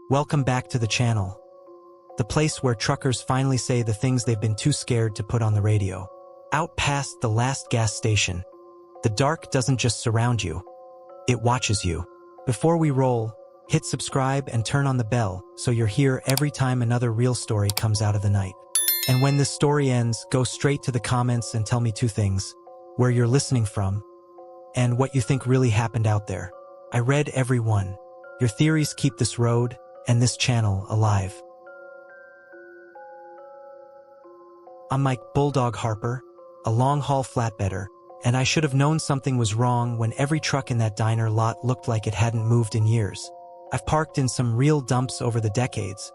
Welcome back to the channel, the place where truckers finally say the things they've been too scared to put on the radio. Out past the last gas station, the dark doesn't just surround you, it watches you. Before we roll, hit subscribe and turn on the bell so you're here every time another real story comes out of the night. And when this story ends, go straight to the comments and tell me two things: where you're listening from, and what you think really happened out there. I read every one. Your theories keep this road and this channel alive. I'm Mike Bulldog Harper, a long-haul flatbedder, and I should have known something was wrong when every truck in that diner lot looked like it hadn't moved in years. I've parked in some real dumps over the decades,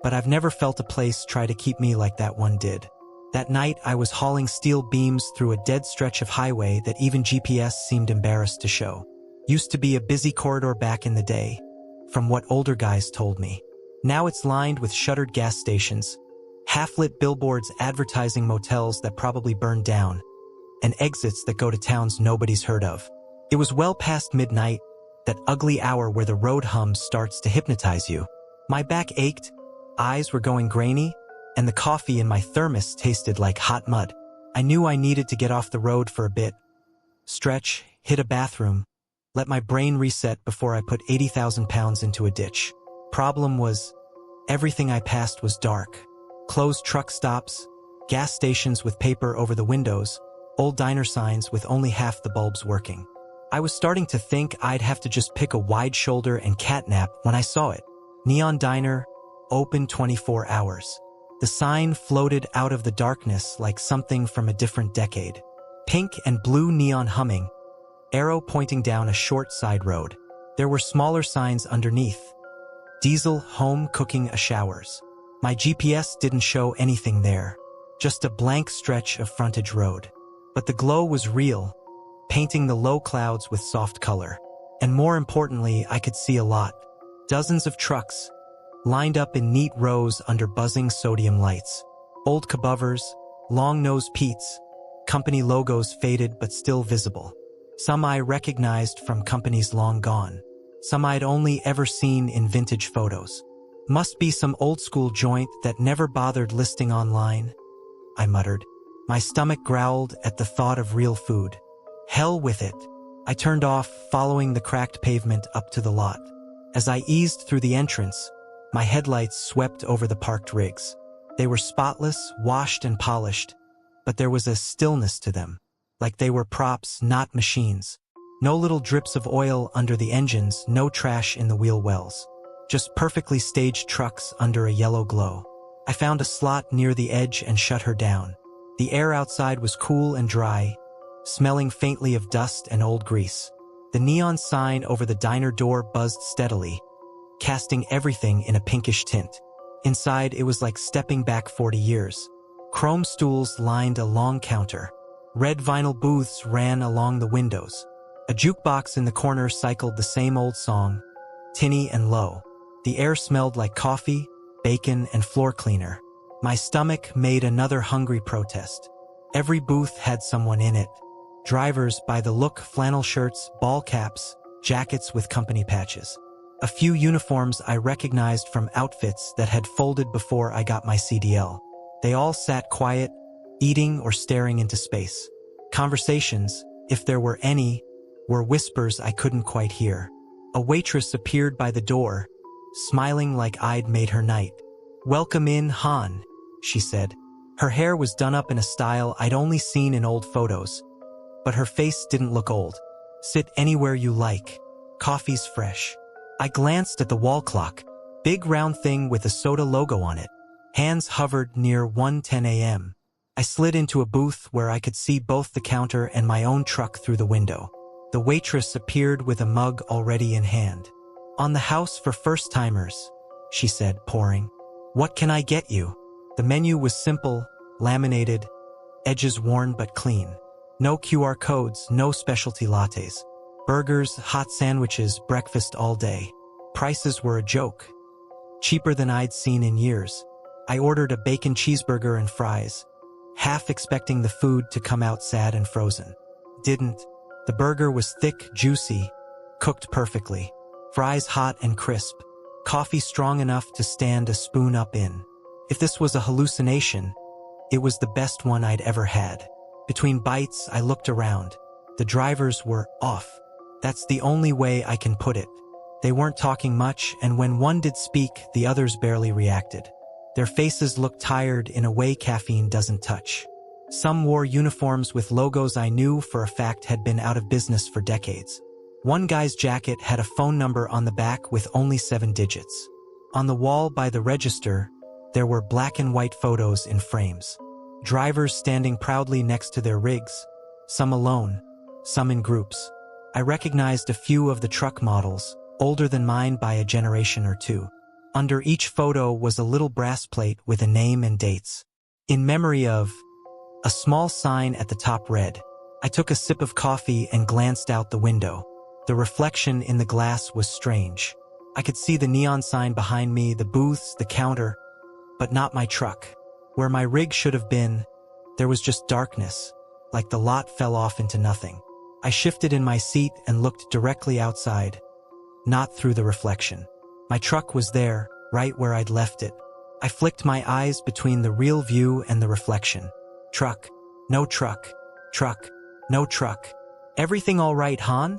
but I've never felt a place try to keep me like that one did. That night, I was hauling steel beams through a dead stretch of highway that even GPS seemed embarrassed to show. Used to be a busy corridor back in the day, from what older guys told me. Now it's lined with shuttered gas stations, half-lit billboards advertising motels that probably burned down, and exits that go to towns nobody's heard of. It was well past midnight, that ugly hour where the road hum starts to hypnotize you. My back ached, eyes were going grainy, and the coffee in my thermos tasted like hot mud. I knew I needed to get off the road for a bit, stretch, hit a bathroom, let my brain reset before I put 80,000 pounds into a ditch. Problem was, everything I passed was dark. Closed truck stops, gas stations with paper over the windows, old diner signs with only half the bulbs working. I was starting to think I'd have to just pick a wide shoulder and catnap when I saw it. Neon Diner, open 24 hours. The sign floated out of the darkness like something from a different decade. Pink and blue neon humming, arrow pointing down a short side road. There were smaller signs underneath. Diesel, home, cooking, showers. My GPS didn't show anything there, just a blank stretch of frontage road. But the glow was real, painting the low clouds with soft color. And more importantly, I could see a lot. Dozens of trucks, lined up in neat rows under buzzing sodium lights. Old kabovers, long-nosed Pete's, company logos faded but still visible. Some I recognized from companies long gone. Some I'd only ever seen in vintage photos. Must be some old-school joint that never bothered listing online, I muttered. My stomach growled at the thought of real food. Hell with it. I turned off, following the cracked pavement up to the lot. As I eased through the entrance, my headlights swept over the parked rigs. They were spotless, washed and polished, but there was a stillness to them, like they were props, not machines. No little drips of oil under the engines, no trash in the wheel wells. Just perfectly staged trucks under a yellow glow. I found a slot near the edge and shut her down. The air outside was cool and dry, smelling faintly of dust and old grease. The neon sign over the diner door buzzed steadily, casting everything in a pinkish tint. Inside, it was like stepping back 40 years. Chrome stools lined a long counter. Red vinyl booths ran along the windows. A jukebox in the corner cycled the same old song, tinny and low. The air smelled like coffee, bacon, and floor cleaner. My stomach made another hungry protest. Every booth had someone in it. Drivers, by the look, flannel shirts, ball caps, jackets with company patches. A few uniforms I recognized from outfits that had folded before I got my CDL. They all sat quiet, eating or staring into space. Conversations, if there were any, were whispers I couldn't quite hear. A waitress appeared by the door, smiling like I'd made her night. "Welcome in, Han," she said. Her hair was done up in a style I'd only seen in old photos, but her face didn't look old. "Sit anywhere you like. Coffee's fresh." I glanced at the wall clock, big round thing with a soda logo on it. Hands hovered near 1:10 a.m. I slid into a booth where I could see both the counter and my own truck through the window. The waitress appeared with a mug already in hand. "On the house for first-timers," she said, pouring. "What can I get you?" The menu was simple, laminated, edges worn but clean. No QR codes, no specialty lattes. Burgers, hot sandwiches, breakfast all day. Prices were a joke. Cheaper than I'd seen in years. I ordered a bacon cheeseburger and fries, half expecting the food to come out sad and frozen. Didn't. The burger was thick, juicy, cooked perfectly. Fries hot and crisp. Coffee strong enough to stand a spoon up in. If this was a hallucination, it was the best one I'd ever had. Between bites, I looked around. The drivers were off. That's the only way I can put it. They weren't talking much, and when one did speak, the others barely reacted. Their faces looked tired in a way caffeine doesn't touch. Some wore uniforms with logos I knew for a fact had been out of business for decades. One guy's jacket had a phone number on the back with only 7 digits. On the wall by the register, there were black and white photos in frames. Drivers standing proudly next to their rigs, some alone, some in groups. I recognized a few of the truck models, older than mine by a generation or two. Under each photo was a little brass plate with a name and dates. In memory of, a small sign at the top read. I took a sip of coffee and glanced out the window. The reflection in the glass was strange. I could see the neon sign behind me, the booths, the counter, but not my truck. Where my rig should have been, there was just darkness, like the lot fell off into nothing. I shifted in my seat and looked directly outside, not through the reflection. My truck was there, right where I'd left it. I flicked my eyes between the real view and the reflection. Truck, no truck, truck, no truck. Everything all right, Han?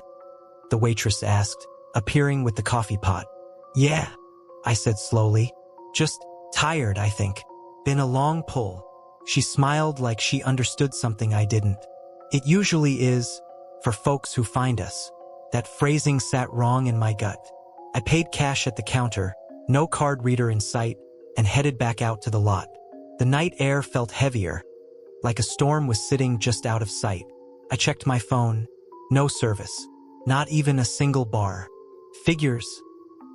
The waitress asked, appearing with the coffee pot. Yeah, I said slowly. Just tired, I think. Been a long pull. She smiled like she understood something I didn't. It usually is, for folks who find us. That phrasing sat wrong in my gut. I paid cash at the counter, no card reader in sight, and headed back out to the lot. The night air felt heavier, like a storm was sitting just out of sight. I checked my phone. No service. Not even a single bar. Figures,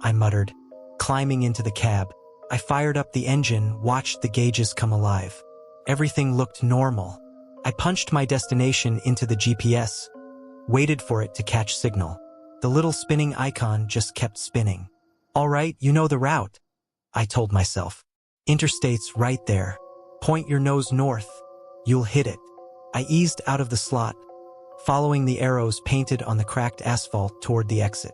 I muttered, climbing into the cab. I fired up the engine, watched the gauges come alive. Everything looked normal. I punched my destination into the GPS, waited for it to catch signal. The little spinning icon just kept spinning. All right, you know the route, I told myself. Interstate's right there. Point your nose north. You'll hit it. I eased out of the slot, following the arrows painted on the cracked asphalt toward the exit.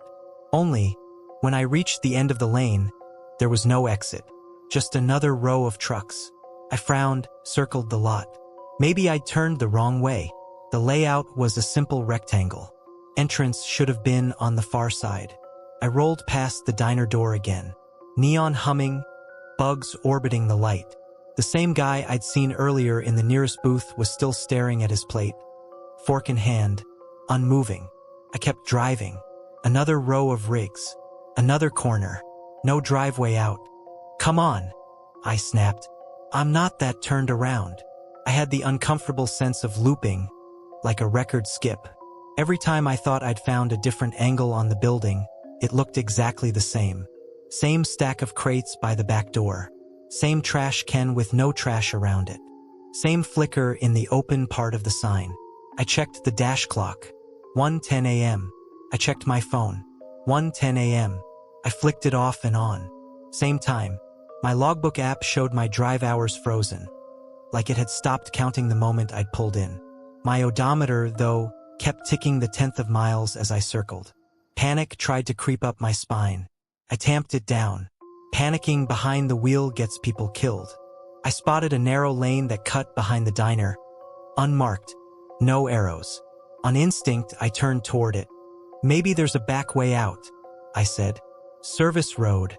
Only, when I reached the end of the lane, there was no exit, just another row of trucks. I frowned, circled the lot. Maybe I'd turned the wrong way. The layout was a simple rectangle. Entrance should have been on the far side. I rolled past the diner door again. Neon humming, bugs orbiting the light. The same guy I'd seen earlier in the nearest booth was still staring at his plate, fork in hand, unmoving. I kept driving. Another row of rigs. Another corner. No driveway out. Come on, I snapped. I'm not that turned around. I had the uncomfortable sense of looping, like a record skip. Every time I thought I'd found a different angle on the building, it looked exactly the same. Same stack of crates by the back door. Same trash can with no trash around it. Same flicker in the open part of the sign. I checked the dash clock. 1:10 a.m. I checked my phone. 1:10 a.m. I flicked it off and on. Same time. My logbook app showed my drive hours frozen, like it had stopped counting the moment I'd pulled in. My odometer, though, kept ticking the 10th of miles as I circled. Panic tried to creep up my spine. I tamped it down. Panicking behind the wheel gets people killed. I spotted a narrow lane that cut behind the diner. Unmarked. No arrows. On instinct, I turned toward it. Maybe there's a back way out, I said. Service road.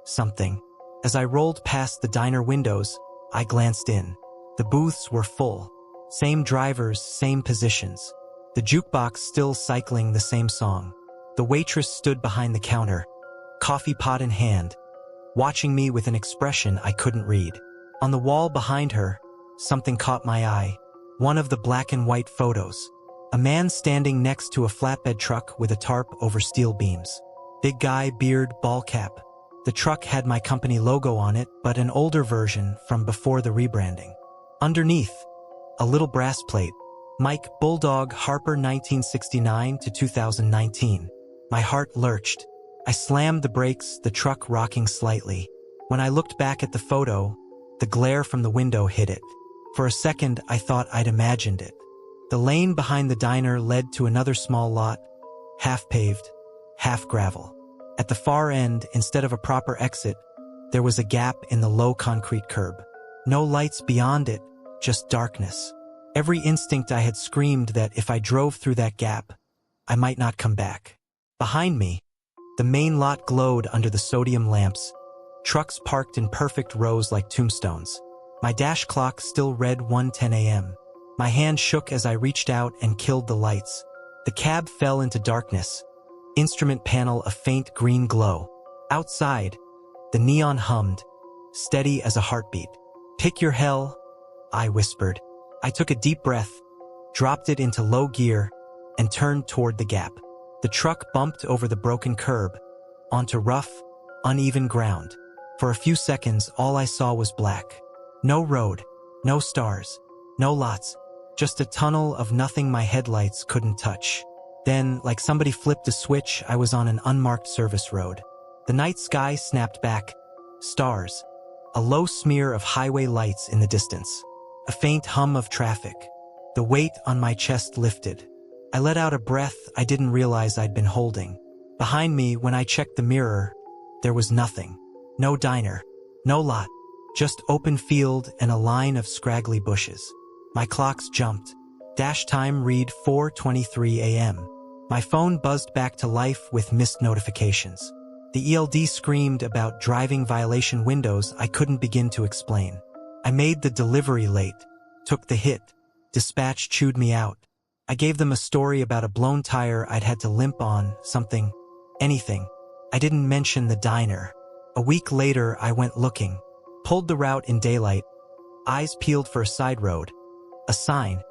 Something. As I rolled past the diner windows, I glanced in. The booths were full. Same drivers, same positions. The jukebox still cycling the same song. The waitress stood behind the counter, coffee pot in hand, watching me with an expression I couldn't read. On the wall behind her, something caught my eye. One of the black and white photos. A man standing next to a flatbed truck with a tarp over steel beams. Big guy, beard, ball cap. The truck had my company logo on it, but an older version from before the rebranding. Underneath, a little brass plate. Mike Bulldog Harper 1969 to 2019. My heart lurched. I slammed the brakes, the truck rocking slightly. When I looked back at the photo, the glare from the window hit it. For a second, I thought I'd imagined it. The lane behind the diner led to another small lot, half paved, half gravel. At the far end, instead of a proper exit, there was a gap in the low concrete curb. No lights beyond it, just darkness. Every instinct I had screamed that if I drove through that gap, I might not come back. Behind me, the main lot glowed under the sodium lamps, trucks parked in perfect rows like tombstones. My dash clock still read 1:10 a.m. My hand shook as I reached out and killed the lights. The cab fell into darkness, instrument panel a faint green glow. Outside, the neon hummed, steady as a heartbeat. "Pick your hell," I whispered. I took a deep breath, dropped it into low gear, and turned toward the gap. The truck bumped over the broken curb, onto rough, uneven ground. For a few seconds, all I saw was black. No road, no stars, no lots, just a tunnel of nothing my headlights couldn't touch. Then, like somebody flipped a switch, I was on an unmarked service road. The night sky snapped back. Stars. A low smear of highway lights in the distance. A faint hum of traffic. The weight on my chest lifted. I let out a breath I didn't realize I'd been holding. Behind me, when I checked the mirror, there was nothing. No diner. No lot. Just open field and a line of scraggly bushes. My clocks jumped. Dash time read 4:23 a.m. My phone buzzed back to life with missed notifications. The ELD screamed about driving violation windows I couldn't begin to explain. I made the delivery late, took the hit, dispatch chewed me out. I gave them a story about a blown tire I'd had to limp on, something, anything. I didn't mention the diner. A week later, I went looking, pulled the route in daylight, eyes peeled for a side road, a sign,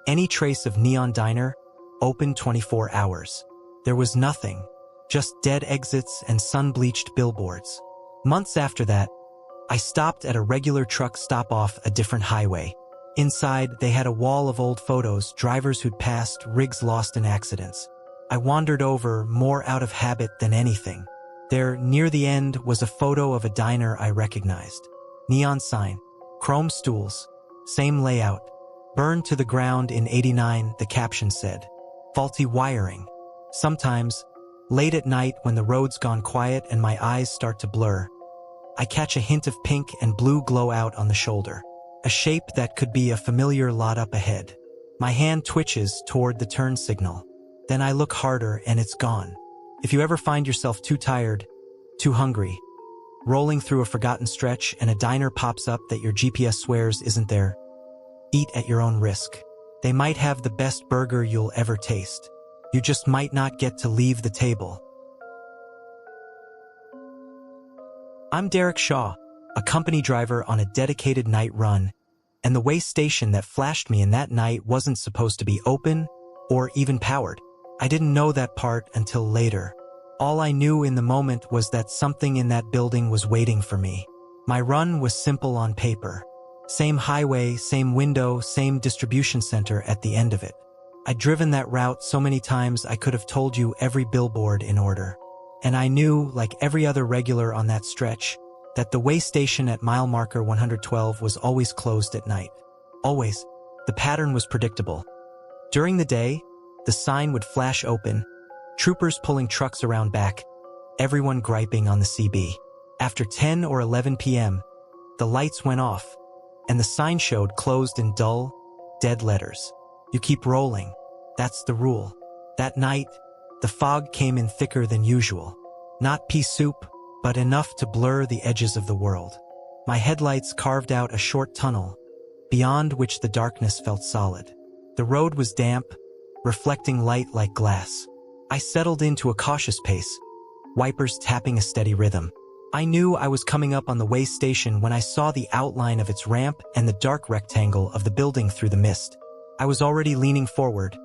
any trace of neon diner, open 24 hours. There was nothing, just dead exits and sun-bleached billboards. Months after that, I stopped at a regular truck stop off a different highway. Inside, they had a wall of old photos, drivers who'd passed, rigs lost in accidents. I wandered over, more out of habit than anything. There, near the end, was a photo of a diner I recognized. Neon sign, chrome stools, same layout. Burned to the ground in '89, the caption said. Faulty wiring. Sometimes, late at night when the road's gone quiet and my eyes start to blur, I catch a hint of pink and blue glow out on the shoulder. A shape that could be a familiar lot up ahead. My hand twitches toward the turn signal. Then I look harder and it's gone. If you ever find yourself too tired, too hungry, rolling through a forgotten stretch and a diner pops up that your GPS swears isn't there, eat at your own risk. They might have the best burger you'll ever taste. You just might not get to leave the table. I'm Derek Shaw, a company driver on a dedicated night run, and the way station that flashed me in that night wasn't supposed to be open or even powered. I didn't know that part until later. All I knew in the moment was that something in that building was waiting for me. My run was simple on paper. Same highway, same window, same distribution center at the end of it. I'd driven that route so many times I could have told you every billboard in order. And I knew, like every other regular on that stretch, that the way station at mile marker 112 was always closed at night. Always. The pattern was predictable. During the day, the sign would flash open, troopers pulling trucks around back, everyone griping on the CB. After 10 or 11 p.m., the lights went off, and the sign showed closed in dull, dead letters. You keep rolling. That's the rule. That night, the fog came in thicker than usual. Not pea soup, but enough to blur the edges of the world. My headlights carved out a short tunnel, beyond which the darkness felt solid. The road was damp, reflecting light like glass. I settled into a cautious pace, wipers tapping a steady rhythm. I knew I was coming up on the way station when I saw the outline of its ramp and the dark rectangle of the building through the mist. I was already leaning forward,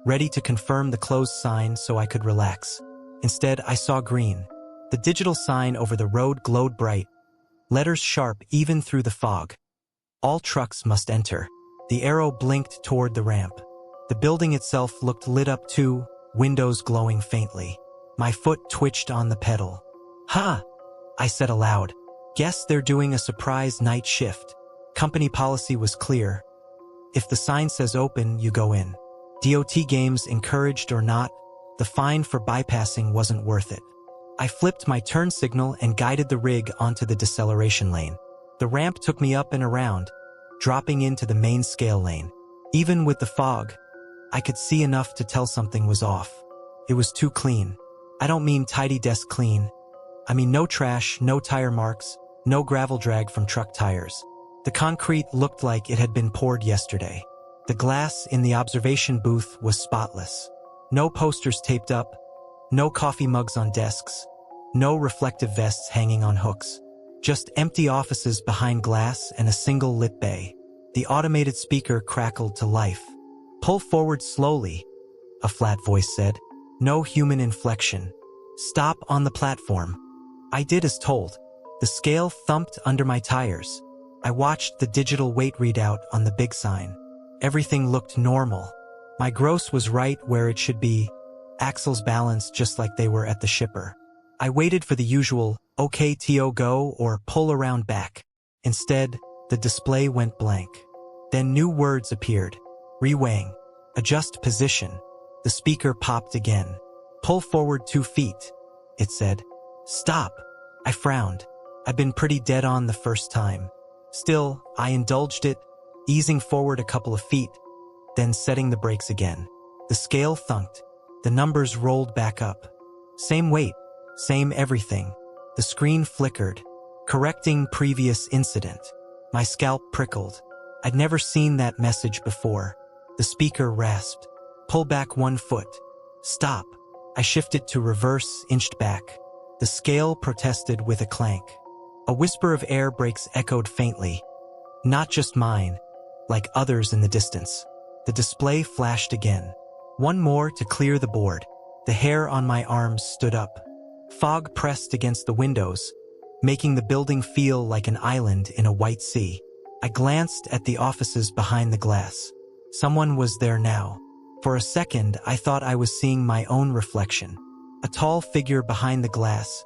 ready to confirm the closed sign so I could relax. Instead, I saw green. The digital sign over the road glowed bright, letters sharp even through the fog. All trucks must enter. The arrow blinked toward the ramp. The building itself looked lit up too, windows glowing faintly. My foot twitched on the pedal. "Ha!" I said aloud. "Guess they're doing a surprise night shift." Company policy was clear. If the sign says open, you go in. DOT games encouraged or not, the fine for bypassing wasn't worth it. I flipped my turn signal and guided the rig onto the deceleration lane. The ramp took me up and around, dropping into the main scale lane. Even with the fog, I could see enough to tell something was off. It was too clean. I don't mean tidy desk clean. I mean no trash, no tire marks, no gravel drag from truck tires. The concrete looked like it had been poured yesterday. The glass in the observation booth was spotless. No posters taped up, no coffee mugs on desks, no reflective vests hanging on hooks. Just empty offices behind glass and a single lit bay. The automated speaker crackled to life. "Pull forward slowly," a flat voice said. No human inflection. "Stop on the platform." I did as told. The scale thumped under my tires. I watched the digital weight readout on the big sign. Everything looked normal. My gross was right where it should be. Axles balanced just like they were at the shipper. I waited for the usual, "Okay TO go" or "pull around back." Instead, the display went blank. Then new words appeared. "Reweighing. Adjust position." The speaker popped again. "Pull forward 2 feet," it said. "Stop." I frowned. I'd been pretty dead on the first time. Still, I indulged it, easing forward a couple of feet, then setting the brakes again. The scale thunked. The numbers rolled back up. Same weight, same everything. The screen flickered, correcting previous incident. My scalp prickled. I'd never seen that message before. The speaker rasped. "Pull back 1 foot." "Stop." I shifted to reverse, inched back. The scale protested with a clank. A whisper of air brakes echoed faintly. Not just mine, like others in the distance. The display flashed again. One more to clear the board. The hair on my arms stood up. Fog pressed against the windows, making the building feel like an island in a white sea. I glanced at the offices behind the glass. Someone was there now. For a second, I thought I was seeing my own reflection. A tall figure behind the glass,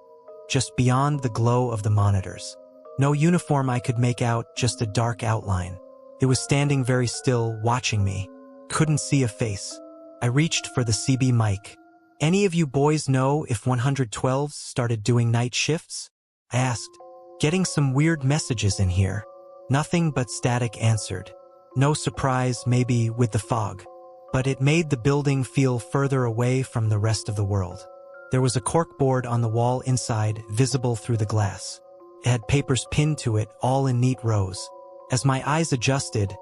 just beyond the glow of the monitors. No uniform I could make out, just a dark outline. It was standing very still, watching me. Couldn't see a face. I reached for the CB mic. "Any of you boys know if 112s started doing night shifts?" I asked. "Getting some weird messages in here." Nothing but static answered. No surprise, maybe, with the fog. But it made the building feel further away from the rest of the world. There was a corkboard on the wall inside, visible through the glass. It had papers pinned to it, all in neat rows. As my eyes adjusted,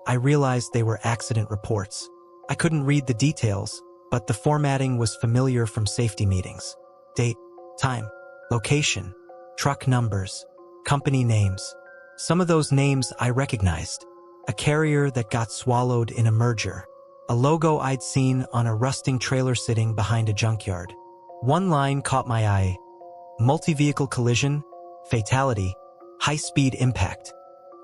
I realized they were accident reports. I couldn't read the details, but the formatting was familiar from safety meetings. Date, time, location, truck numbers, company names. Some of those names I recognized. A carrier that got swallowed in a merger. A logo I'd seen on a rusting trailer sitting behind a junkyard. One line caught my eye. Multi-vehicle collision, fatality, high-speed impact.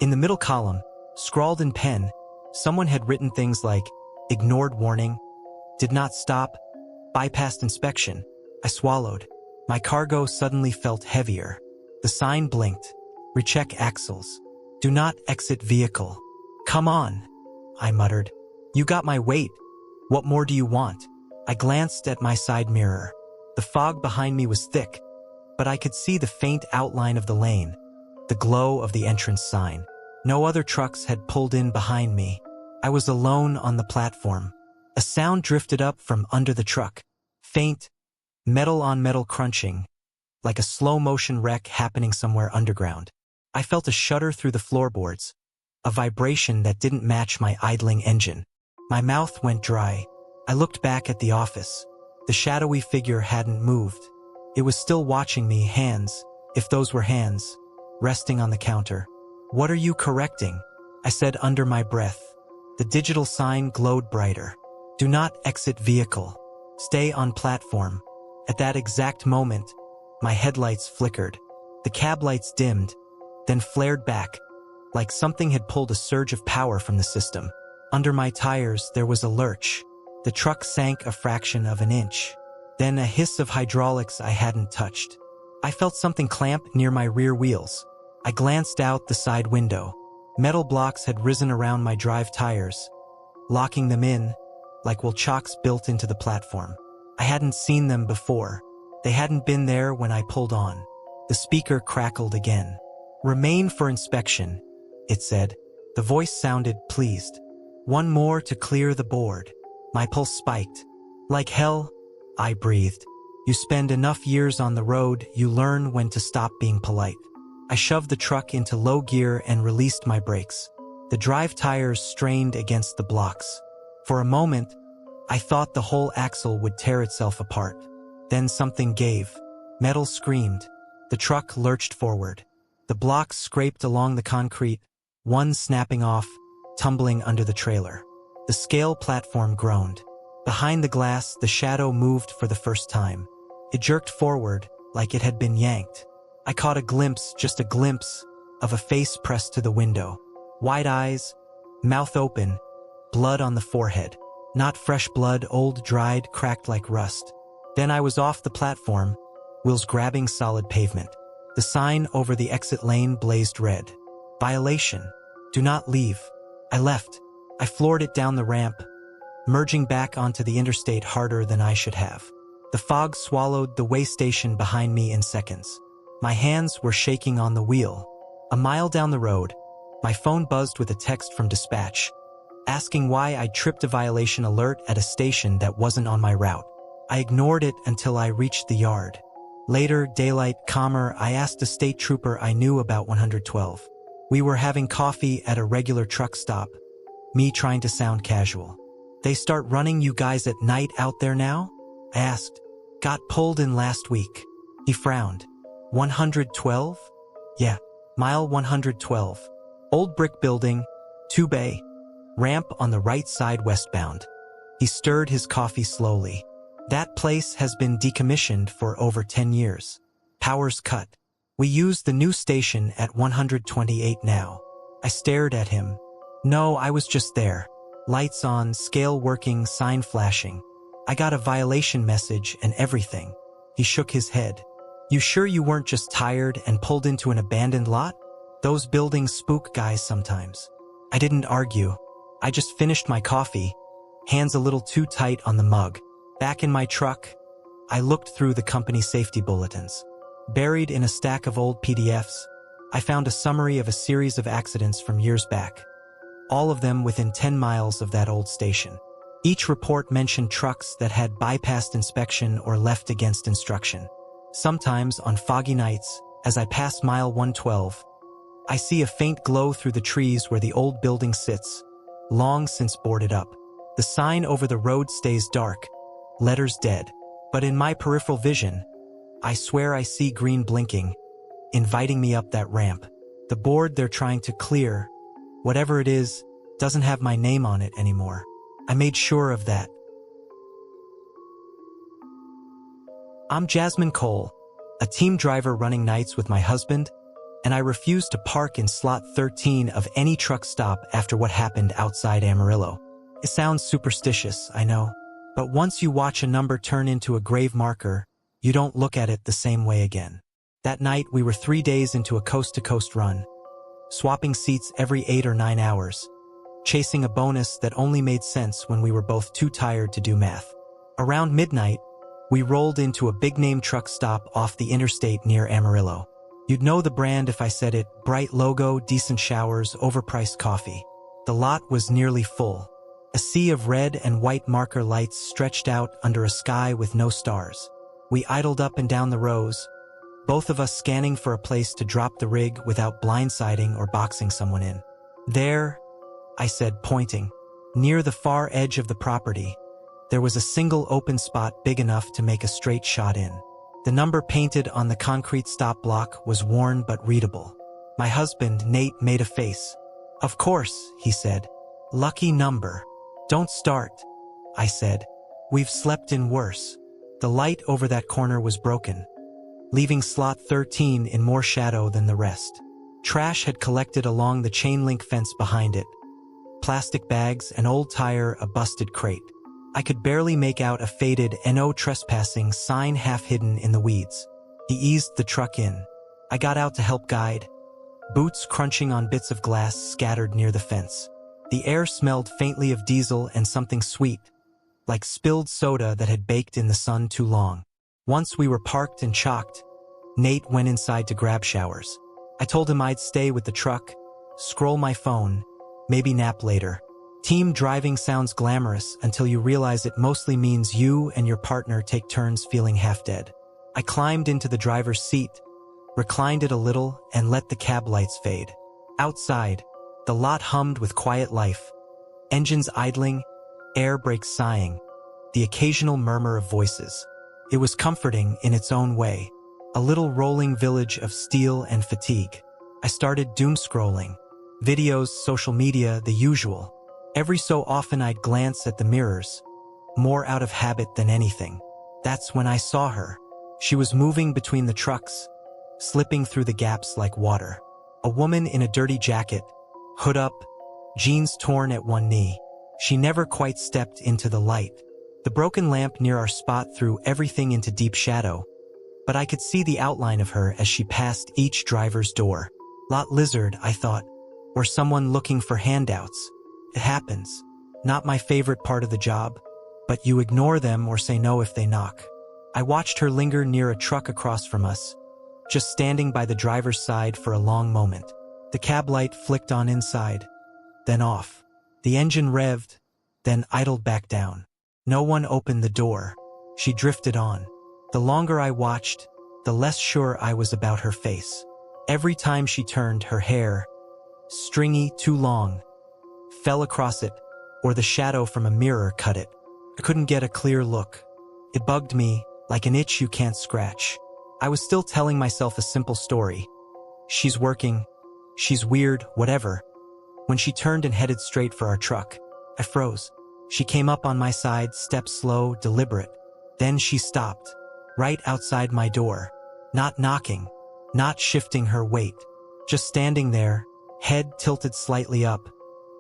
In the middle column, scrawled in pen, someone had written things like, "Ignored warning, did not stop, bypassed inspection." I swallowed. My cargo suddenly felt heavier. The sign blinked. "Recheck axles. Do not exit vehicle." "Come on," I muttered. "You got my weight. What more do you want?" I glanced at my side mirror. The fog behind me was thick, but I could see the faint outline of the lane, the glow of the entrance sign. No other trucks had pulled in behind me. I was alone on the platform. A sound drifted up from under the truck. Faint, metal-on-metal crunching, like a slow-motion wreck happening somewhere underground. I felt a shudder through the floorboards, a vibration that didn't match my idling engine. My mouth went dry. I looked back at the office. The shadowy figure hadn't moved. It was still watching me, hands, if those were hands, resting on the counter. "What are you correcting?" I said under my breath. The digital sign glowed brighter. "Do not exit vehicle. Stay on platform." At that exact moment, my headlights flickered. The cab lights dimmed, then flared back, like something had pulled a surge of power from the system. Under my tires, there was a lurch. The truck sank a fraction of an inch. Then a hiss of hydraulics I hadn't touched. I felt something clamp near my rear wheels. I glanced out the side window. Metal blocks had risen around my drive tires, locking them in, like chocks built into the platform. I hadn't seen them before. They hadn't been there when I pulled on. The speaker crackled again. "Remain for inspection," it said. The voice sounded pleased. "One more to clear the board." My pulse spiked. "Like hell," I breathed. "You spend enough years on the road, you learn when to stop being polite." I shoved the truck into low gear and released my brakes. The drive tires strained against the blocks. For a moment, I thought the whole axle would tear itself apart. Then something gave. Metal screamed. The truck lurched forward. The blocks scraped along the concrete, one snapping off, tumbling under the trailer. The scale platform groaned. Behind the glass, the shadow moved for the first time. It jerked forward, like it had been yanked. I caught a glimpse, just a glimpse, of a face pressed to the window. Wide eyes, mouth open, blood on the forehead. Not fresh blood, old, dried, cracked like rust. Then I was off the platform, wheels grabbing solid pavement. The sign over the exit lane blazed red. "Violation. Do not leave." I left. I floored it down the ramp, merging back onto the interstate harder than I should have. The fog swallowed the way station behind me in seconds. My hands were shaking on the wheel. A mile down the road, my phone buzzed with a text from dispatch, asking why I tripped a violation alert at a station that wasn't on my route. I ignored it until I reached the yard. Later, daylight, calmer, I asked a state trooper I knew about 112. We were having coffee at a regular truck stop, me trying to sound casual. "They start running you guys at night out there now?" I asked. "Got pulled in last week." He frowned. 112? "Yeah, mile 112. Old brick building, 2-bay, ramp on the right side westbound." He stirred his coffee slowly. "That place has been decommissioned for over 10 years. Power's cut. We use the new station at 128 now." I stared at him. "No, I was just there. Lights on, scale working, sign flashing. I got a violation message and everything." He shook his head. "You sure you weren't just tired and pulled into an abandoned lot? Those buildings spook guys sometimes." I didn't argue. I just finished my coffee, hands a little too tight on the mug. Back in my truck, I looked through the company safety bulletins. Buried in a stack of old PDFs, I found a summary of a series of accidents from years back, all of them within 10 miles of that old station. Each report mentioned trucks that had bypassed inspection or left against instruction. Sometimes, on foggy nights, as I pass mile 112, I see a faint glow through the trees where the old building sits, long since boarded up. The sign over the road stays dark, letters dead. But in my peripheral vision, I swear I see green blinking, inviting me up that ramp. The board they're trying to clear, whatever it is, doesn't have my name on it anymore. I made sure of that. I'm Jasmine Cole, a team driver running nights with my husband, and I refuse to park in slot 13 of any truck stop after what happened outside Amarillo. It sounds superstitious, I know, but once you watch a number turn into a grave marker, you don't look at it the same way again. That night, we were 3 days into a coast-to-coast run, swapping seats every 8 or 9 hours, chasing a bonus that only made sense when we were both too tired to do math. Around midnight, we rolled into a big-name truck stop off the interstate near Amarillo. You'd know the brand if I said it: bright logo, decent showers, overpriced coffee. The lot was nearly full. A sea of red and white marker lights stretched out under a sky with no stars. We idled up and down the rows, both of us scanning for a place to drop the rig without blindsiding or boxing someone in. "There," I said, pointing. Near the far edge of the property, there was a single open spot big enough to make a straight shot in. The number painted on the concrete stop block was worn but readable. My husband, Nate, made a face. "Of course," he said. "Lucky number." "Don't start," I said. "We've slept in worse." The light over that corner was broken, leaving slot 13 in more shadow than the rest. Trash had collected along the chain-link fence behind it. Plastic bags, an old tire, a busted crate. I could barely make out a faded "No trespassing" sign half hidden in the weeds. He eased the truck in. I got out to help guide, boots crunching on bits of glass scattered near the fence. The air smelled faintly of diesel and something sweet, like spilled soda that had baked in the sun too long. Once we were parked and chalked, Nate went inside to grab showers. I told him I'd stay with the truck, scroll my phone, maybe nap later. Team driving sounds glamorous until you realize it mostly means you and your partner take turns feeling half dead. I climbed into the driver's seat, reclined it a little, and let the cab lights fade. Outside, the lot hummed with quiet life. Engines idling, air brakes sighing, the occasional murmur of voices. It was comforting in its own way. A little rolling village of steel and fatigue. I started doom scrolling. Videos, social media, the usual. Every so often I'd glance at the mirrors, more out of habit than anything. That's when I saw her. She was moving between the trucks, slipping through the gaps like water. A woman in a dirty jacket, hood up, jeans torn at one knee. She never quite stepped into the light. The broken lamp near our spot threw everything into deep shadow, but I could see the outline of her as she passed each driver's door. Lot lizard, I thought, or someone looking for handouts. It happens. Not my favorite part of the job, but you ignore them or say no if they knock. I watched her linger near a truck across from us, just standing by the driver's side for a long moment. The cab light flicked on inside, then off. The engine revved, then idled back down. No one opened the door. She drifted on. The longer I watched, the less sure I was about her face. Every time she turned, her hair, stringy, too long, fell across it, or the shadow from a mirror cut it. I couldn't get a clear look. It bugged me, like an itch you can't scratch. I was still telling myself a simple story. She's working. She's weird, whatever. When she turned and headed straight for our truck, I froze. She came up on my side, steps slow, deliberate. Then she stopped, right outside my door. Not knocking, not shifting her weight. Just standing there, head tilted slightly up,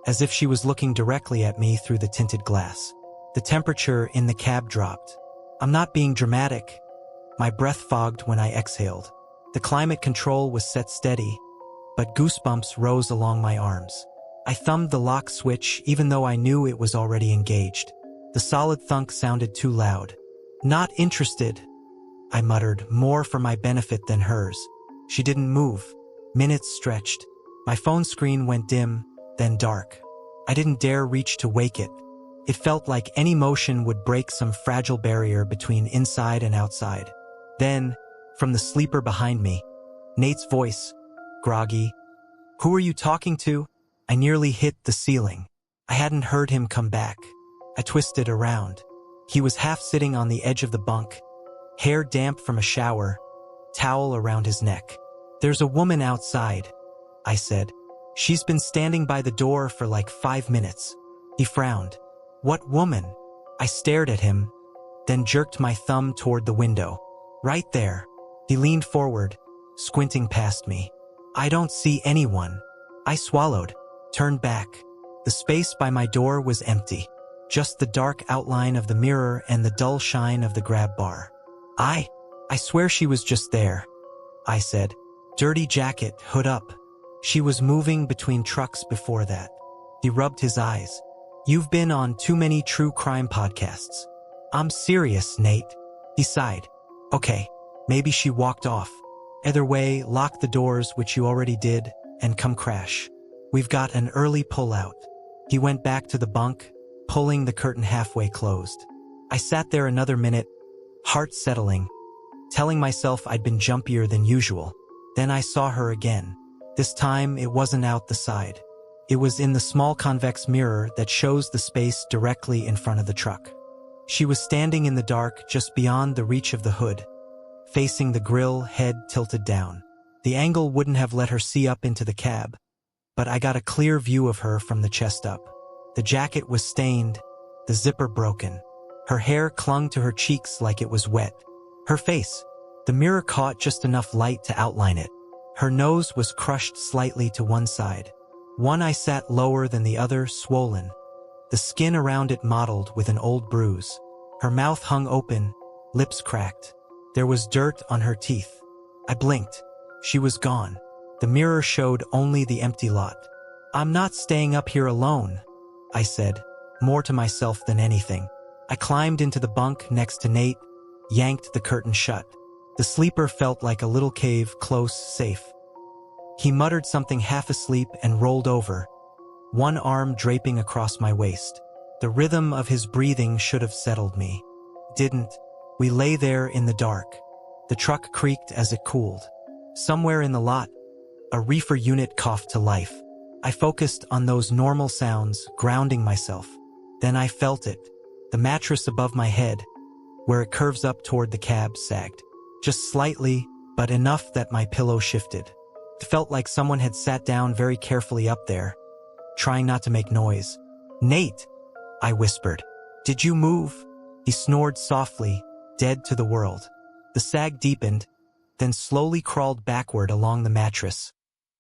as if she was looking directly at me through the tinted glass. The temperature in the cab dropped. I'm not being dramatic. My breath fogged when I exhaled. The climate control was set steady, but goosebumps rose along my arms. I thumbed the lock switch even though I knew it was already engaged. The solid thunk sounded too loud. Not interested, I muttered, more for my benefit than hers. She didn't move. Minutes stretched. My phone screen went dim, then dark. I didn't dare reach to wake it. It felt like any motion would break some fragile barrier between inside and outside. Then, from the sleeper behind me, Nate's voice, groggy. "Who are you talking to?" I nearly hit the ceiling. I hadn't heard him come back. I twisted around. He was half sitting on the edge of the bunk, hair damp from a shower, towel around his neck. "There's a woman outside," I said. "She's been standing by the door for like 5 minutes. He frowned. "What woman?" I stared at him, then jerked my thumb toward the window. "Right there." He leaned forward, squinting past me. "I don't see anyone." I swallowed, turned back. The space by my door was empty. Just the dark outline of the mirror and the dull shine of the grab bar. I swear she was just there," I said. "Dirty jacket, hood up." She was moving between trucks before that. He rubbed his eyes. "You've been on too many true crime podcasts." "I'm serious, Nate." He sighed. "Okay, maybe she walked off. Either way, lock the doors, which you already did, and come crash. We've got an early pullout." He went back to the bunk, pulling the curtain halfway closed. I sat there another minute, heart settling, telling myself I'd been jumpier than usual. Then I saw her again. This time, it wasn't out the side. It was in the small convex mirror that shows the space directly in front of the truck. She was standing in the dark just beyond the reach of the hood, facing the grill, head tilted down. The angle wouldn't have let her see up into the cab, but I got a clear view of her from the chest up. The jacket was stained, the zipper broken. Her hair clung to her cheeks like it was wet. Her face, the mirror caught just enough light to outline it. Her nose was crushed slightly to one side. One eye sat lower than the other, swollen. The skin around it mottled with an old bruise. Her mouth hung open, lips cracked. There was dirt on her teeth. I blinked. She was gone. The mirror showed only the empty lot. "I'm not staying up here alone," I said, more to myself than anything. I climbed into the bunk next to Nate, yanked the curtain shut. The sleeper felt like a little cave, close, safe. He muttered something half asleep and rolled over, one arm draping across my waist. The rhythm of his breathing should have settled me. Didn't. We lay there in the dark. The truck creaked as it cooled. Somewhere in the lot, a reefer unit coughed to life. I focused on those normal sounds, grounding myself. Then I felt it. The mattress above my head, where it curves up toward the cab, sagged. Just slightly, but enough that my pillow shifted. It felt like someone had sat down very carefully up there, trying not to make noise. "Nate," I whispered. "Did you move?" He snored softly, dead to the world. The sag deepened, then slowly crawled backward along the mattress,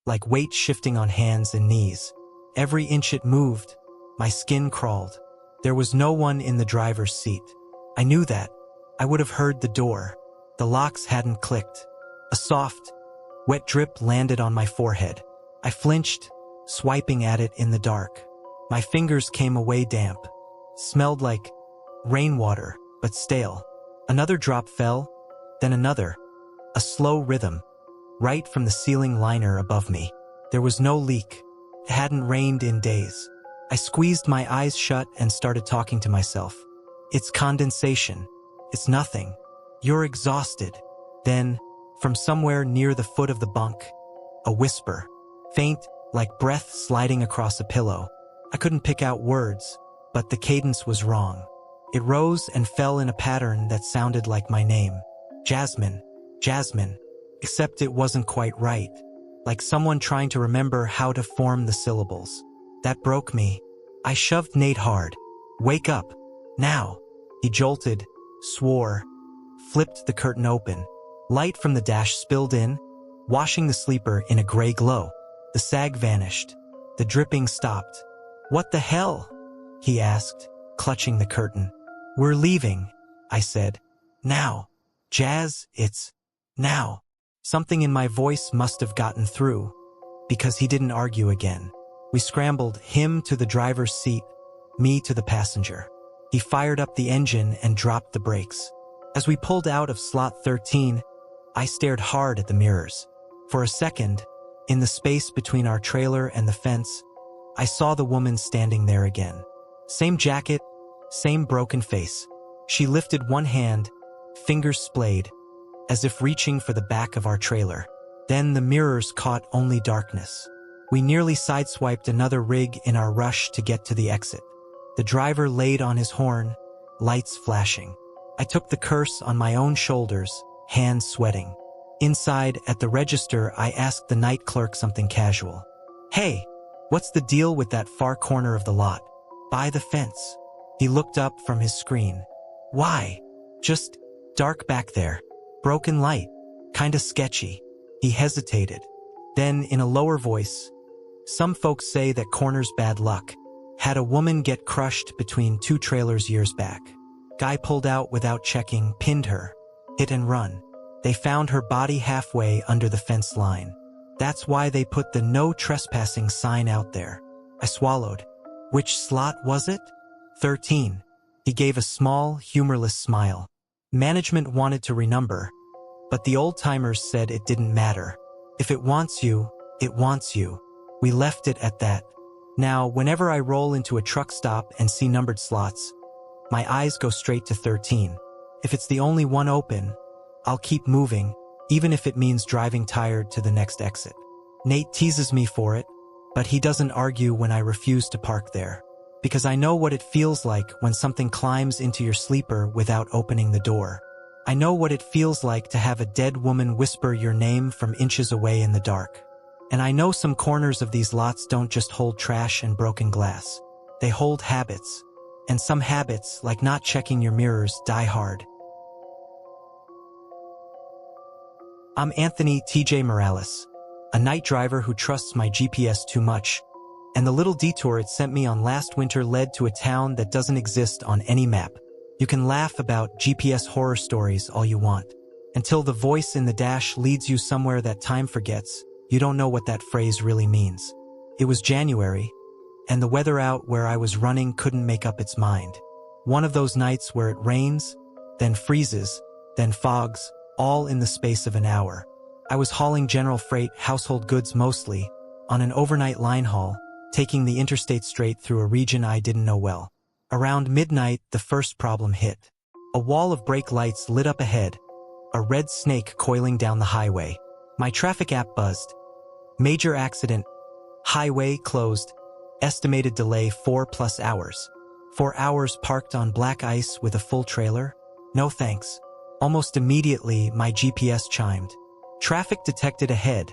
like weight shifting on hands and knees. Every inch it moved, my skin crawled. There was no one in the driver's seat. I knew that. I would have heard the door. The locks hadn't clicked. A soft, wet drip landed on my forehead. I flinched, swiping at it in the dark. My fingers came away damp. Smelled like rainwater, but stale. Another drop fell, then another. A slow rhythm, right from the ceiling liner above me. There was no leak. It hadn't rained in days. I squeezed my eyes shut and started talking to myself. "It's condensation. It's nothing. You're exhausted." Then, from somewhere near the foot of the bunk, a whisper, faint, like breath sliding across a pillow. I couldn't pick out words, but the cadence was wrong. It rose and fell in a pattern that sounded like my name. Jasmine, Jasmine, except it wasn't quite right, like someone trying to remember how to form the syllables. That broke me. I shoved Nate hard. "Wake up, now." He jolted, swore, flipped the curtain open. Light from the dash spilled in, washing the sleeper in a gray glow. The sag vanished. The dripping stopped. "What the hell?" he asked, clutching the curtain. "We're leaving," I said. "Now. Jazz, it's now." Something in my voice must have gotten through, because he didn't argue again. We scrambled, him to the driver's seat, me to the passenger. He fired up the engine and dropped the brakes. As we pulled out of slot 13, I stared hard at the mirrors. For a second, in the space between our trailer and the fence, I saw the woman standing there again. Same jacket, same broken face. She lifted one hand, fingers splayed, as if reaching for the back of our trailer. Then the mirrors caught only darkness. We nearly sideswiped another rig in our rush to get to the exit. The driver laid on his horn, lights flashing. I took the curse on my own shoulders, hands sweating. Inside, at the register, I asked the night clerk something casual. "Hey, what's the deal with that far corner of the lot? By the fence." He looked up from his screen. "Why?" "Just dark back there. Broken light. Kinda sketchy." He hesitated. Then, in a lower voice, "Some folks say that corner's bad luck. Had a woman get crushed between two trailers years back. Guy pulled out without checking, pinned her. Hit and run. They found her body halfway under the fence line. That's why they put the no trespassing sign out there." I swallowed. "Which slot was it?" 13. He gave a small, humorless smile. "Management wanted to renumber, but the old-timers said it didn't matter. If it wants you, it wants you." We left it at that. Now, whenever I roll into a truck stop and see numbered slots, my eyes go straight to 13. If it's the only one open, I'll keep moving, even if it means driving tired to the next exit. Nate teases me for it, but he doesn't argue when I refuse to park there. Because I know what it feels like when something climbs into your sleeper without opening the door. I know what it feels like to have a dead woman whisper your name from inches away in the dark. And I know some corners of these lots don't just hold trash and broken glass. They hold habits. And some habits, like not checking your mirrors, die hard. I'm Anthony T.J. Morales, a night driver who trusts my GPS too much, and the little detour it sent me on last winter led to a town that doesn't exist on any map. You can laugh about GPS horror stories all you want, until the voice in the dash leads you somewhere that time forgets. You don't know what that phrase really means. It was January, and the weather out where I was running couldn't make up its mind. One of those nights where it rains, then freezes, then fogs, all in the space of an hour. I was hauling general freight, household goods mostly, on an overnight line haul, taking the interstate straight through a region I didn't know well. Around midnight, the first problem hit. A wall of brake lights lit up ahead, a red snake coiling down the highway. My traffic app buzzed. Major accident. Highway closed. Estimated delay 4+ hours. 4 hours parked on black ice with a full trailer? No thanks. Almost immediately, my GPS chimed. Traffic detected ahead,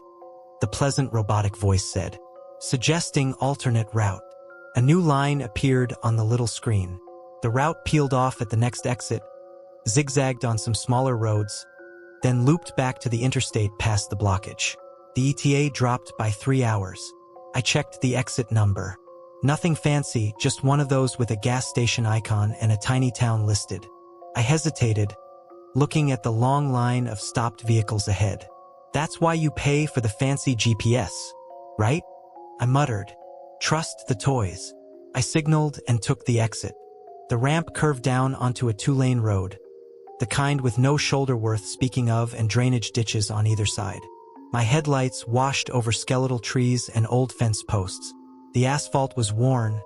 the pleasant robotic voice said, suggesting alternate route. A new line appeared on the little screen. The route peeled off at the next exit, zigzagged on some smaller roads, then looped back to the interstate past the blockage. The ETA dropped by 3 hours. I checked the exit number. Nothing fancy, just one of those with a gas station icon and a tiny town listed. I hesitated, looking at the long line of stopped vehicles ahead. That's why you pay for the fancy GPS, right? I muttered. Trust the toys. I signaled and took the exit. The ramp curved down onto a 2-lane road, the kind with no shoulder worth speaking of and drainage ditches on either side. My headlights washed over skeletal trees and old fence posts. The asphalt was worn,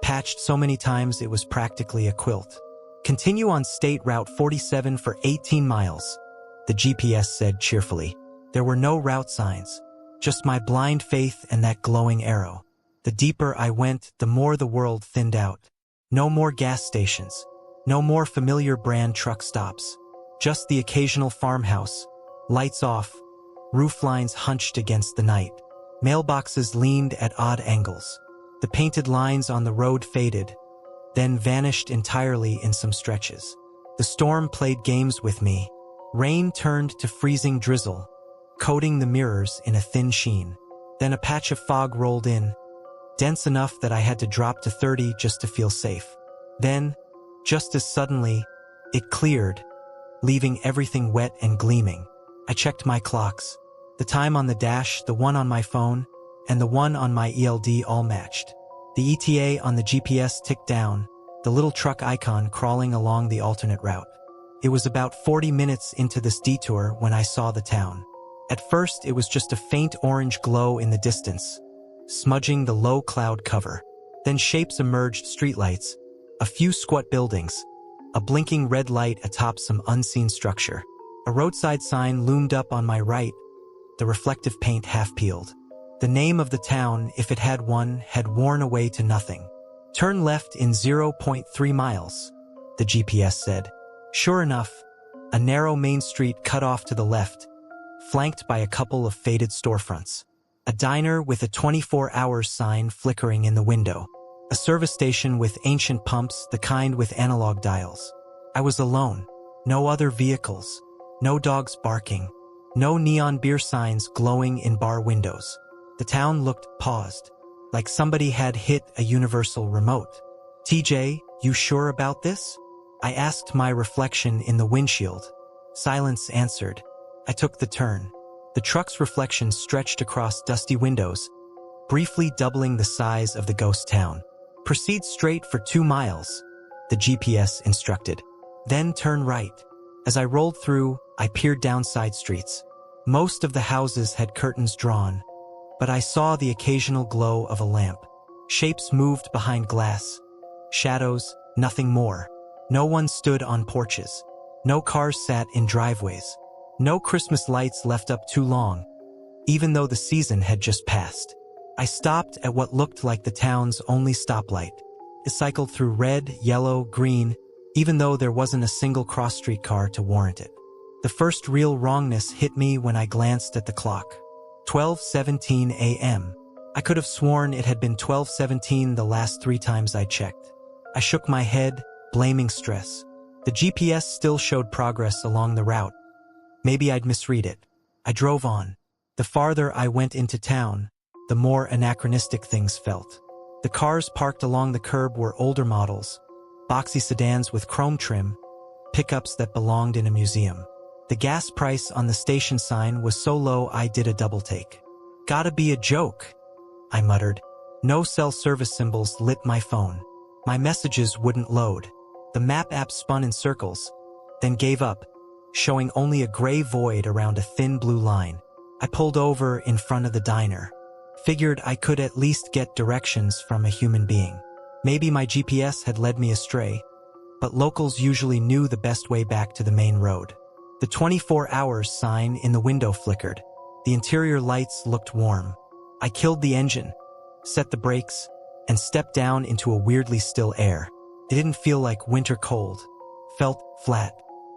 patched so many times it was practically a quilt. Continue on State Route 47 for 18 miles, the GPS said cheerfully. There were no route signs, just my blind faith and that glowing arrow. The deeper I went, the more the world thinned out. No more gas stations, no more familiar brand truck stops, just the occasional farmhouse, lights off, roof lines hunched against the night. Mailboxes leaned at odd angles. The painted lines on the road faded, then vanished entirely in some stretches. The storm played games with me. Rain turned to freezing drizzle, coating the mirrors in a thin sheen. Then a patch of fog rolled in, dense enough that I had to drop to 30 just to feel safe. Then, just as suddenly, it cleared, leaving everything wet and gleaming. I checked my clocks. The time on the dash, the one on my phone, and the one on my ELD all matched. The ETA on the GPS ticked down, the little truck icon crawling along the alternate route. It was about 40 minutes into this detour when I saw the town. At first, it was just a faint orange glow in the distance, smudging the low cloud cover. Then shapes emerged: streetlights, a few squat buildings, a blinking red light atop some unseen structure. A roadside sign loomed up on my right, the reflective paint half peeled. The name of the town, if it had one, had worn away to nothing. Turn left in 0.3 miles, the GPS said. Sure enough, a narrow main street cut off to the left, flanked by a couple of faded storefronts. A diner with a 24 hours sign flickering in the window. A service station with ancient pumps, the kind with analog dials. I was alone. No other vehicles. No dogs barking. No neon beer signs glowing in bar windows. The town looked paused, like somebody had hit a universal remote. TJ, you sure about this? I asked my reflection in the windshield. Silence answered. I took the turn. The truck's reflection stretched across dusty windows, briefly doubling the size of the ghost town. Proceed straight for 2 miles, the GPS instructed. Then turn right. As I rolled through, I peered down side streets. Most of the houses had curtains drawn, but I saw the occasional glow of a lamp. Shapes moved behind glass. Shadows, nothing more. No one stood on porches. No cars sat in driveways. No Christmas lights left up too long, even though the season had just passed. I stopped at what looked like the town's only stoplight. It cycled through red, yellow, green, even though there wasn't a single cross-street car to warrant it. The first real wrongness hit me when I glanced at the clock. 12:17 a.m. I could have sworn it had been 12:17 the last 3 times I checked. I shook my head, blaming stress. The GPS still showed progress along the route. Maybe I'd misread it. I drove on. The farther I went into town, the more anachronistic things felt. The cars parked along the curb were older models, boxy sedans with chrome trim, pickups that belonged in a museum. The gas price on the station sign was so low I did a double take. Gotta be a joke, I muttered. No cell service symbols lit my phone. My messages wouldn't load. The map app spun in circles, then gave up, showing only a gray void around a thin blue line. I pulled over in front of the diner. Figured I could at least get directions from a human being. Maybe my GPS had led me astray, but locals usually knew the best way back to the main road. The 24 hours sign in the window flickered. The interior lights looked warm. I killed the engine, set the brakes, and stepped down into a weirdly still air. It didn't feel like winter cold. Felt flat.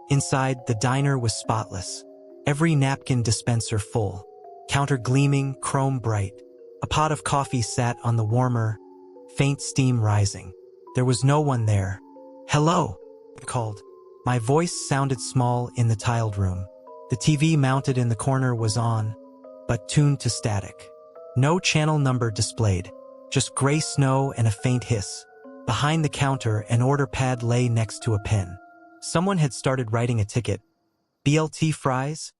Inside, the diner was spotless. Every napkin dispenser full. Counter gleaming, chrome bright. A pot of coffee sat on the warmer, faint steam rising. There was no one there. "Hello," I called. My voice sounded small in the tiled room. The TV mounted in the corner was on, but tuned to static. No channel number displayed, just gray snow and a faint hiss. Behind the counter, an order pad lay next to a pen. Someone had started writing a ticket. "BLT fries?"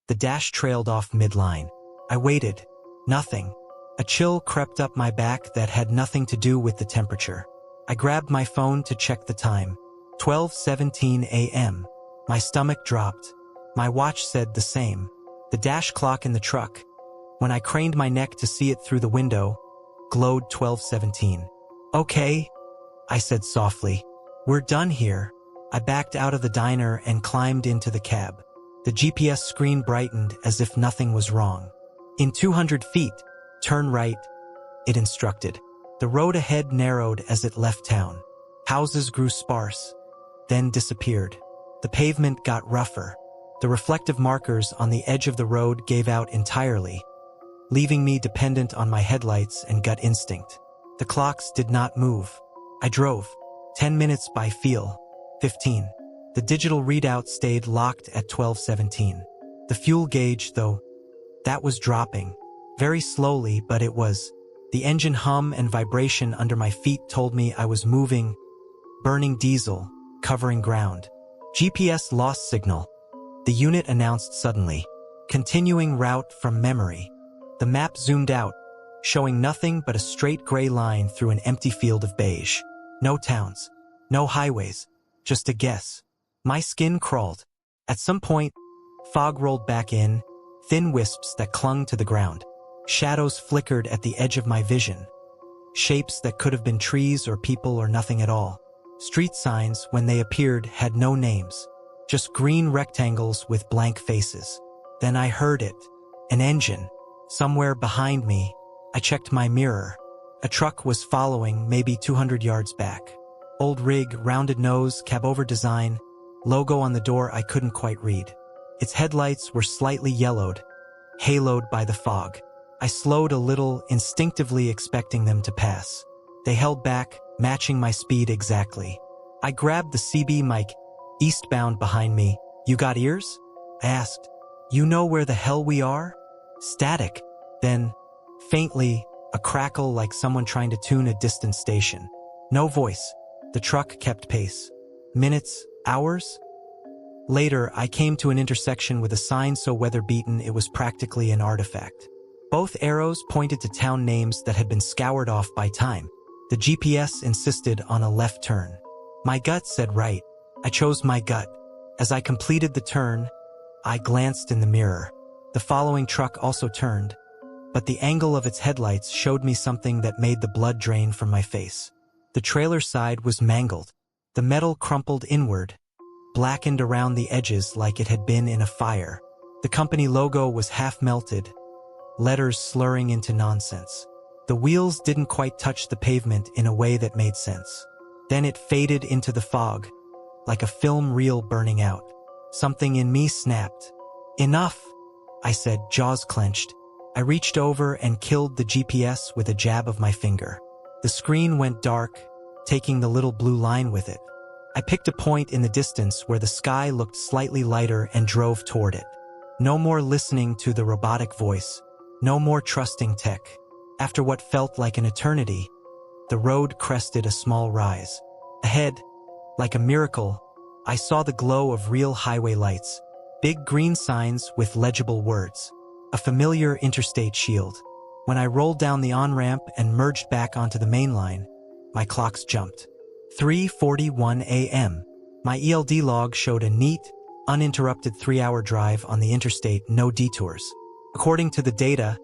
The dash trailed off midline. I waited. Nothing. A chill crept up my back that had nothing to do with the temperature. I grabbed my phone to check the time. 12:17 a.m. My stomach dropped. My watch said the same. The dash clock in the truck, when I craned my neck to see it through the window, glowed 12:17. "Okay," I said softly. "We're done here." I backed out of the diner and climbed into the cab. The GPS screen brightened as if nothing was wrong. "In 200 feet, turn right," it instructed. The road ahead narrowed as it left town. Houses grew sparse, then disappeared. The pavement got rougher. The reflective markers on the edge of the road gave out entirely, leaving me dependent on my headlights and gut instinct. The clocks did not move. I drove. 10 minutes by feel. 15. The digital readout stayed locked at 12:17. The fuel gauge, though, that was dropping. Very slowly, but it was. The engine hum and vibration under my feet told me I was moving, burning diesel, covering ground. GPS lost signal. The unit announced suddenly. Continuing route from memory. The map zoomed out, showing nothing but a straight gray line through an empty field of beige. No towns. No highways. Just a guess. My skin crawled. At some point, fog rolled back in, thin wisps that clung to the ground. Shadows flickered at the edge of my vision. Shapes that could have been trees or people or nothing at all. Street signs, when they appeared, had no names. Just green rectangles with blank faces. Then I heard it. An engine. Somewhere behind me. I checked my mirror. A truck was following, maybe 200 yards back. Old rig, rounded nose, cab-over design. Logo on the door I couldn't quite read. Its headlights were slightly yellowed, haloed by the fog. I slowed a little, instinctively expecting them to pass. They held back, matching my speed exactly. I grabbed the CB mic, eastbound behind me. "You got ears?" I asked. "You know where the hell we are?" Static. Then, faintly, a crackle like someone trying to tune a distant station. No voice. The truck kept pace. Minutes, hours? Later, I came to an intersection with a sign so weather-beaten it was practically an artifact. Both arrows pointed to town names that had been scoured off by time. The GPS insisted on a left turn. My gut said right. I chose my gut. As I completed the turn, I glanced in the mirror. The following truck also turned, but the angle of its headlights showed me something that made the blood drain from my face. The trailer side was mangled. The metal crumpled inward, blackened around the edges like it had been in a fire. The company logo was half melted, letters slurring into nonsense. The wheels didn't quite touch the pavement in a way that made sense. Then it faded into the fog, like a film reel burning out. Something in me snapped. "Enough," I said, jaws clenched. I reached over and killed the GPS with a jab of my finger. The screen went dark, taking the little blue line with it. I picked a point in the distance where the sky looked slightly lighter and drove toward it. No more listening to the robotic voice. No more trusting tech. After what felt like an eternity, the road crested a small rise. Ahead, like a miracle, I saw the glow of real highway lights. Big green signs with legible words. A familiar interstate shield. When I rolled down the on-ramp and merged back onto the main line, my clocks jumped. 3:41 a.m. My ELD log showed a neat, Uninterrupted 3-hour drive on the interstate, no detours. According to the data,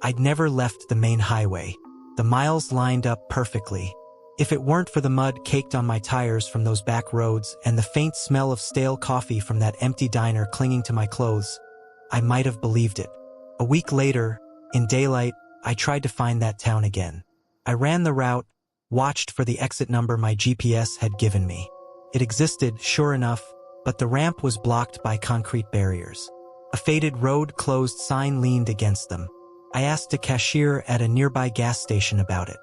I'd never left the main highway. The miles lined up perfectly. If it weren't for the mud caked on my tires from those back roads and the faint smell of stale coffee from that empty diner clinging to my clothes, I might have believed it. A week later, in daylight, I tried to find that town again. I ran the route, watched for the exit number my GPS had given me. It existed, sure enough, but the ramp was blocked by concrete barriers. A faded road closed sign leaned against them. I asked a cashier at a nearby gas station about it.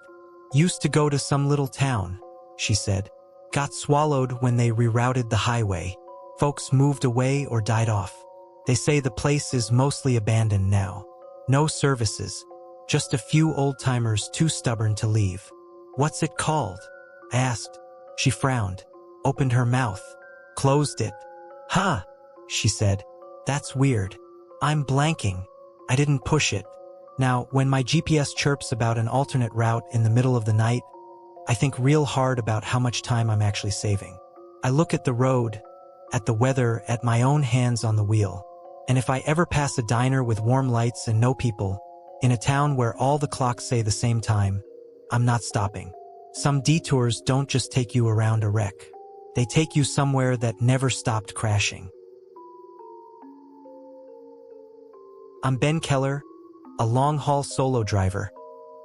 Used to go to some little town, she said. Got swallowed when they rerouted the highway. Folks moved away or died off. They say the place is mostly abandoned now. No services. Just a few old-timers too stubborn to leave. What's it called? I asked. She frowned, opened her mouth, closed it. Huh, she said. That's weird. I'm blanking. I didn't push it. Now, when my GPS chirps about an alternate route in the middle of the night, I think real hard about how much time I'm actually saving. I look at the road, at the weather, at my own hands on the wheel. And if I ever pass a diner with warm lights and no people, in a town where all the clocks say the same time, I'm not stopping. Some detours don't just take you around a wreck. They take you somewhere that never stopped crashing. I'm Ben Keller, a long-haul solo driver,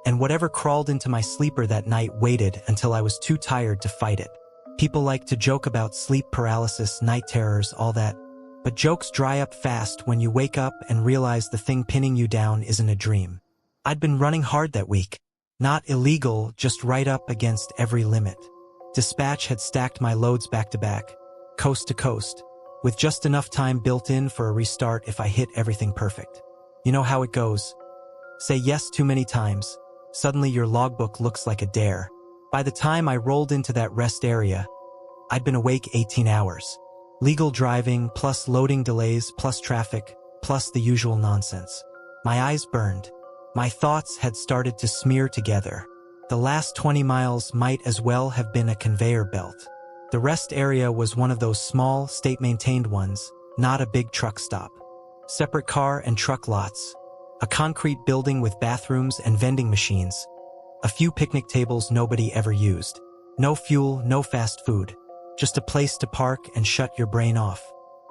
and whatever crawled into my sleeper that night waited until I was too tired to fight it. People like to joke about sleep paralysis, night terrors, all that, but jokes dry up fast when you wake up and realize the thing pinning you down isn't a dream. I'd been running hard that week. Not illegal, just right up against every limit. Dispatch had stacked my loads back to back, coast to coast, with just enough time built in for a restart if I hit everything perfect. You know how it goes. Say yes too many times, suddenly your logbook looks like a dare. By the time I rolled into that rest area, I'd been awake 18 hours. Legal driving, plus loading delays, plus traffic, plus the usual nonsense. My eyes burned. My thoughts had started to smear together. The last 20 miles might as well have been a conveyor belt. The rest area was one of those small, state-maintained ones, not a big truck stop. Separate car and truck lots. A concrete building with bathrooms and vending machines. A few picnic tables nobody ever used. No fuel, no fast food. Just a place to park and shut your brain off.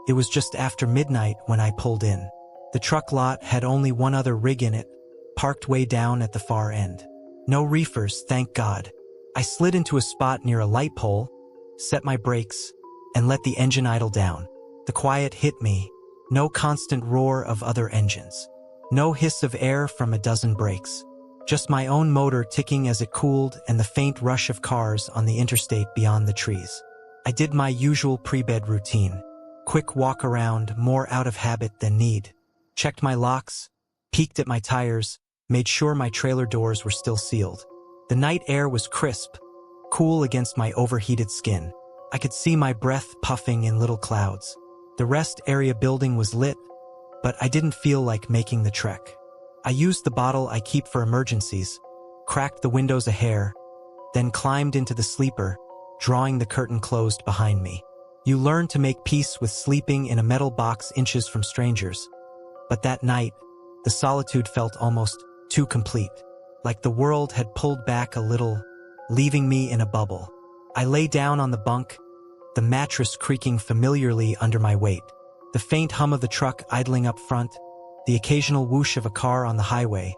It was just after midnight when I pulled in. The truck lot had only one other rig in it, parked way down at the far end. No reefers, thank God. I slid into a spot near a light pole, set my brakes, and let the engine idle down. The quiet hit me. No constant roar of other engines. No hiss of air from a dozen brakes. Just my own motor ticking as it cooled and the faint rush of cars on the interstate beyond the trees. I did my usual pre-bed routine. Quick walk around, more out of habit than need. Checked my locks, peeked at my tires, made sure my trailer doors were still sealed. The night air was crisp, cool against my overheated skin. I could see my breath puffing in little clouds. The rest area building was lit, but I didn't feel like making the trek. I used the bottle I keep for emergencies, cracked the windows a hair, then climbed into the sleeper, drawing the curtain closed behind me. You learn to make peace with sleeping in a metal box inches from strangers. But that night, the solitude felt almost too complete, like the world had pulled back a little, leaving me in a bubble. I lay down on the bunk, the mattress creaking familiarly under my weight, the faint hum of the truck idling up front, the occasional whoosh of a car on the highway,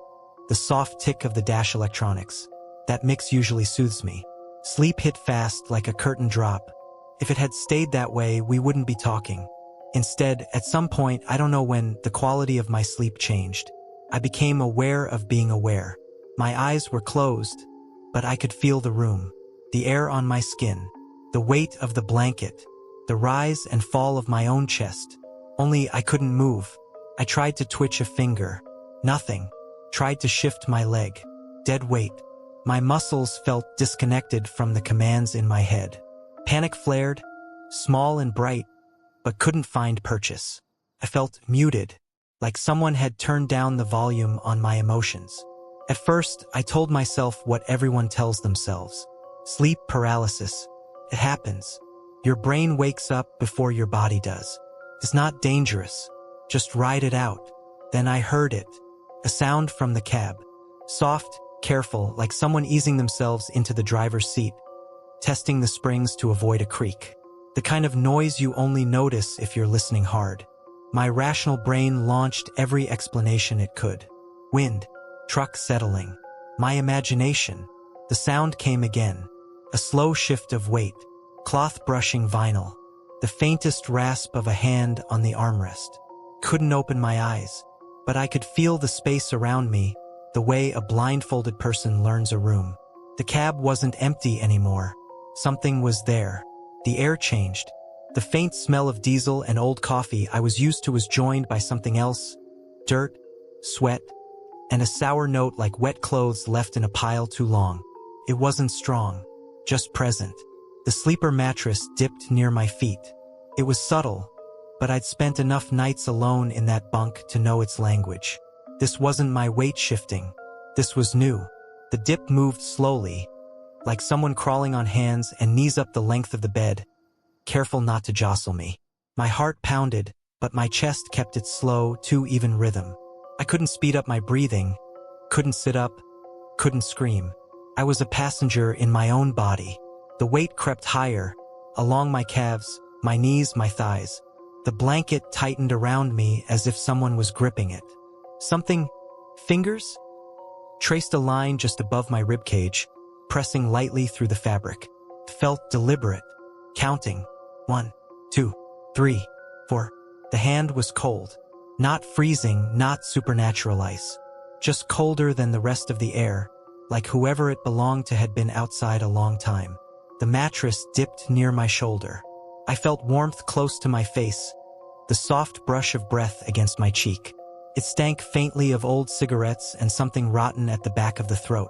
the soft tick of the dash electronics. That mix usually soothes me. Sleep hit fast like a curtain drop. If it had stayed that way, we wouldn't be talking. Instead, at some point, I don't know when, the quality of my sleep changed. I became aware of being aware. My eyes were closed, but I could feel the room, the air on my skin, the weight of the blanket, the rise and fall of my own chest. Only I couldn't move. I tried to twitch a finger. Nothing. Tried to shift my leg. Dead weight. My muscles felt disconnected from the commands in my head. Panic flared, small and bright, but couldn't find purchase. I felt muted, like someone had turned down the volume on my emotions. At first, I told myself what everyone tells themselves. Sleep paralysis. It happens. Your brain wakes up before your body does. It's not dangerous. Just ride it out. Then I heard it. A sound from the cab. Soft, careful, like someone easing themselves into the driver's seat, testing the springs to avoid a creak. The kind of noise you only notice if you're listening hard. My rational brain launched every explanation it could. Wind, truck settling. My imagination. The sound came again. A slow shift of weight, cloth brushing vinyl. The faintest rasp of a hand on the armrest. Couldn't open my eyes, but I could feel the space around me, the way a blindfolded person learns a room. The cab wasn't empty anymore. Something was there. The air changed. The faint smell of diesel and old coffee I was used to was joined by something else. Dirt, sweat, and a sour note like wet clothes left in a pile too long. It wasn't strong, just present. The sleeper mattress dipped near my feet. It was subtle, but I'd spent enough nights alone in that bunk to know its language. This wasn't my weight shifting. This was new. The dip moved slowly, like someone crawling on hands and knees up the length of the bed, careful not to jostle me. My heart pounded, but my chest kept its slow, too even rhythm. I couldn't speed up my breathing, couldn't sit up, couldn't scream. I was a passenger in my own body. The weight crept higher, along my calves, my knees, my thighs. The blanket tightened around me as if someone was gripping it. Something, fingers, traced a line just above my ribcage, pressing lightly through the fabric. It felt deliberate, counting. 1, 2, 3, 4. The hand was cold. Not freezing, not supernatural ice. Just colder than the rest of the air, like whoever it belonged to had been outside a long time. The mattress dipped near my shoulder. I felt warmth close to my face, the soft brush of breath against my cheek. It stank faintly of old cigarettes and something rotten at the back of the throat.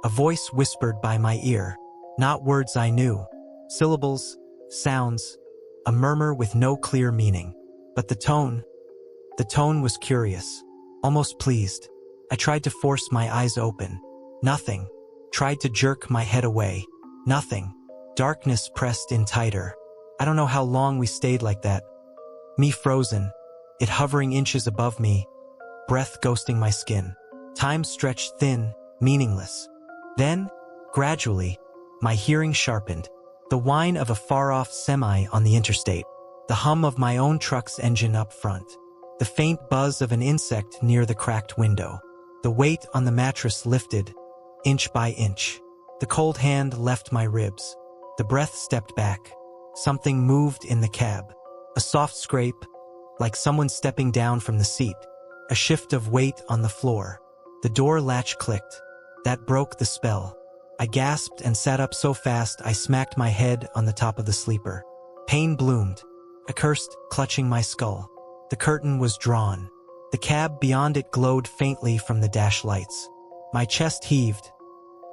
A voice whispered by my ear. Not words I knew. Syllables, sounds, a murmur with no clear meaning. But the tone was curious, almost pleased. I tried to force my eyes open. Nothing. Tried to jerk my head away. Nothing. Darkness pressed in tighter. I don't know how long we stayed like that. Me frozen, it hovering inches above me, breath ghosting my skin. Time stretched thin, meaningless. Then, gradually, my hearing sharpened. The whine of a far-off semi on the interstate. The hum of my own truck's engine up front. The faint buzz of an insect near the cracked window. The weight on the mattress lifted, inch by inch. The cold hand left my ribs. The breath stepped back. Something moved in the cab. A soft scrape, like someone stepping down from the seat. A shift of weight on the floor. The door latch clicked. That broke the spell. I gasped and sat up so fast I smacked my head on the top of the sleeper. Pain bloomed. I cursed, clutching my skull. The curtain was drawn. The cab beyond it glowed faintly from the dash lights. My chest heaved,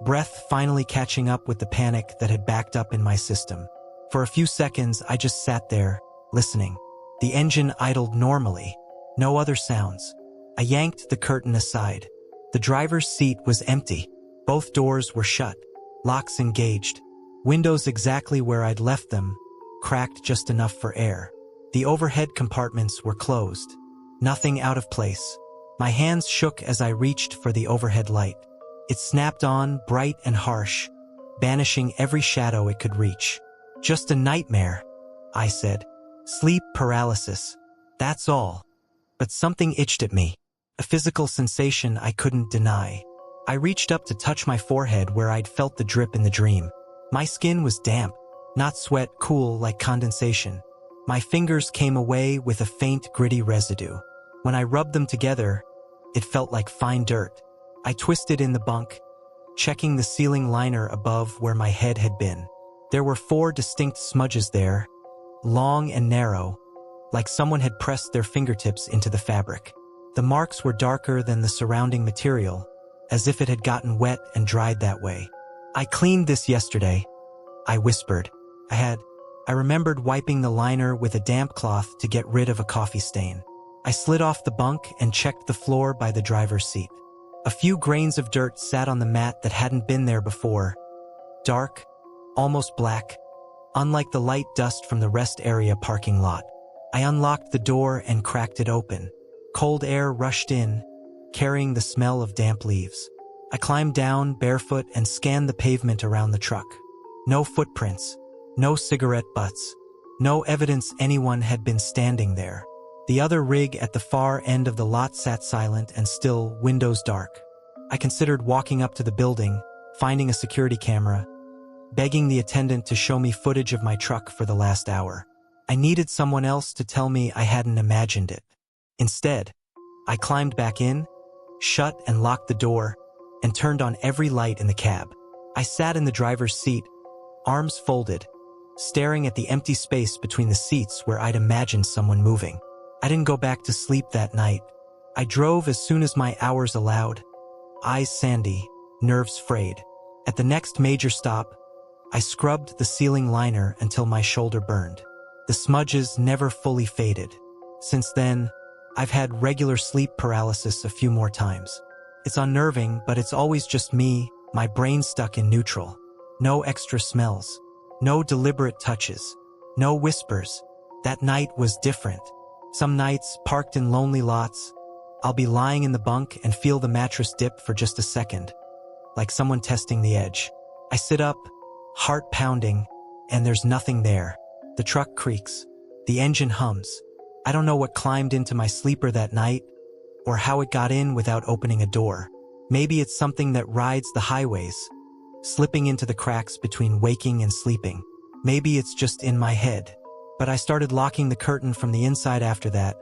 breath finally catching up with the panic that had backed up in my system. For a few seconds, I just sat there, listening. The engine idled normally. No other sounds. I yanked the curtain aside. The driver's seat was empty. Both doors were shut, locks engaged. Windows exactly where I'd left them, cracked just enough for air. The overhead compartments were closed. Nothing out of place. My hands shook as I reached for the overhead light. It snapped on, bright and harsh, banishing every shadow it could reach. Just a nightmare, I said. Sleep paralysis. That's all. But something itched at me. A physical sensation I couldn't deny. I reached up to touch my forehead where I'd felt the drip in the dream. My skin was damp, not sweat, cool like condensation. My fingers came away with a faint, gritty residue. When I rubbed them together, it felt like fine dirt. I twisted in the bunk, checking the ceiling liner above where my head had been. There were 4 distinct smudges there, long and narrow, like someone had pressed their fingertips into the fabric. The marks were darker than the surrounding material, as if it had gotten wet and dried that way. I cleaned this yesterday, I whispered. I remembered wiping the liner with a damp cloth to get rid of a coffee stain. I slid off the bunk and checked the floor by the driver's seat. A few grains of dirt sat on the mat that hadn't been there before. Dark, almost black, unlike the light dust from the rest area parking lot. I unlocked the door and cracked it open. Cold air rushed in, carrying the smell of damp leaves. I climbed down barefoot and scanned the pavement around the truck. No footprints, no cigarette butts, no evidence anyone had been standing there. The other rig at the far end of the lot sat silent and still, windows dark. I considered walking up to the building, finding a security camera, begging the attendant to show me footage of my truck for the last hour. I needed someone else to tell me I hadn't imagined it. Instead, I climbed back in, shut and locked the door, and turned on every light in the cab. I sat in the driver's seat, arms folded, staring at the empty space between the seats where I'd imagined someone moving. I didn't go back to sleep that night. I drove as soon as my hours allowed, eyes sandy, nerves frayed. At the next major stop, I scrubbed the ceiling liner until my shoulder burned. The smudges never fully faded. Since then, I've had regular sleep paralysis a few more times. It's unnerving, but it's always just me, my brain stuck in neutral. No extra smells, no deliberate touches, no whispers. That night was different. Some nights, parked in lonely lots, I'll be lying in the bunk and feel the mattress dip for just a second, like someone testing the edge. I sit up, heart pounding, and there's nothing there. The truck creaks. The engine hums. I don't know what climbed into my sleeper that night, or how it got in without opening a door. Maybe it's something that rides the highways, slipping into the cracks between waking and sleeping. Maybe it's just in my head. But I started locking the curtain from the inside after that,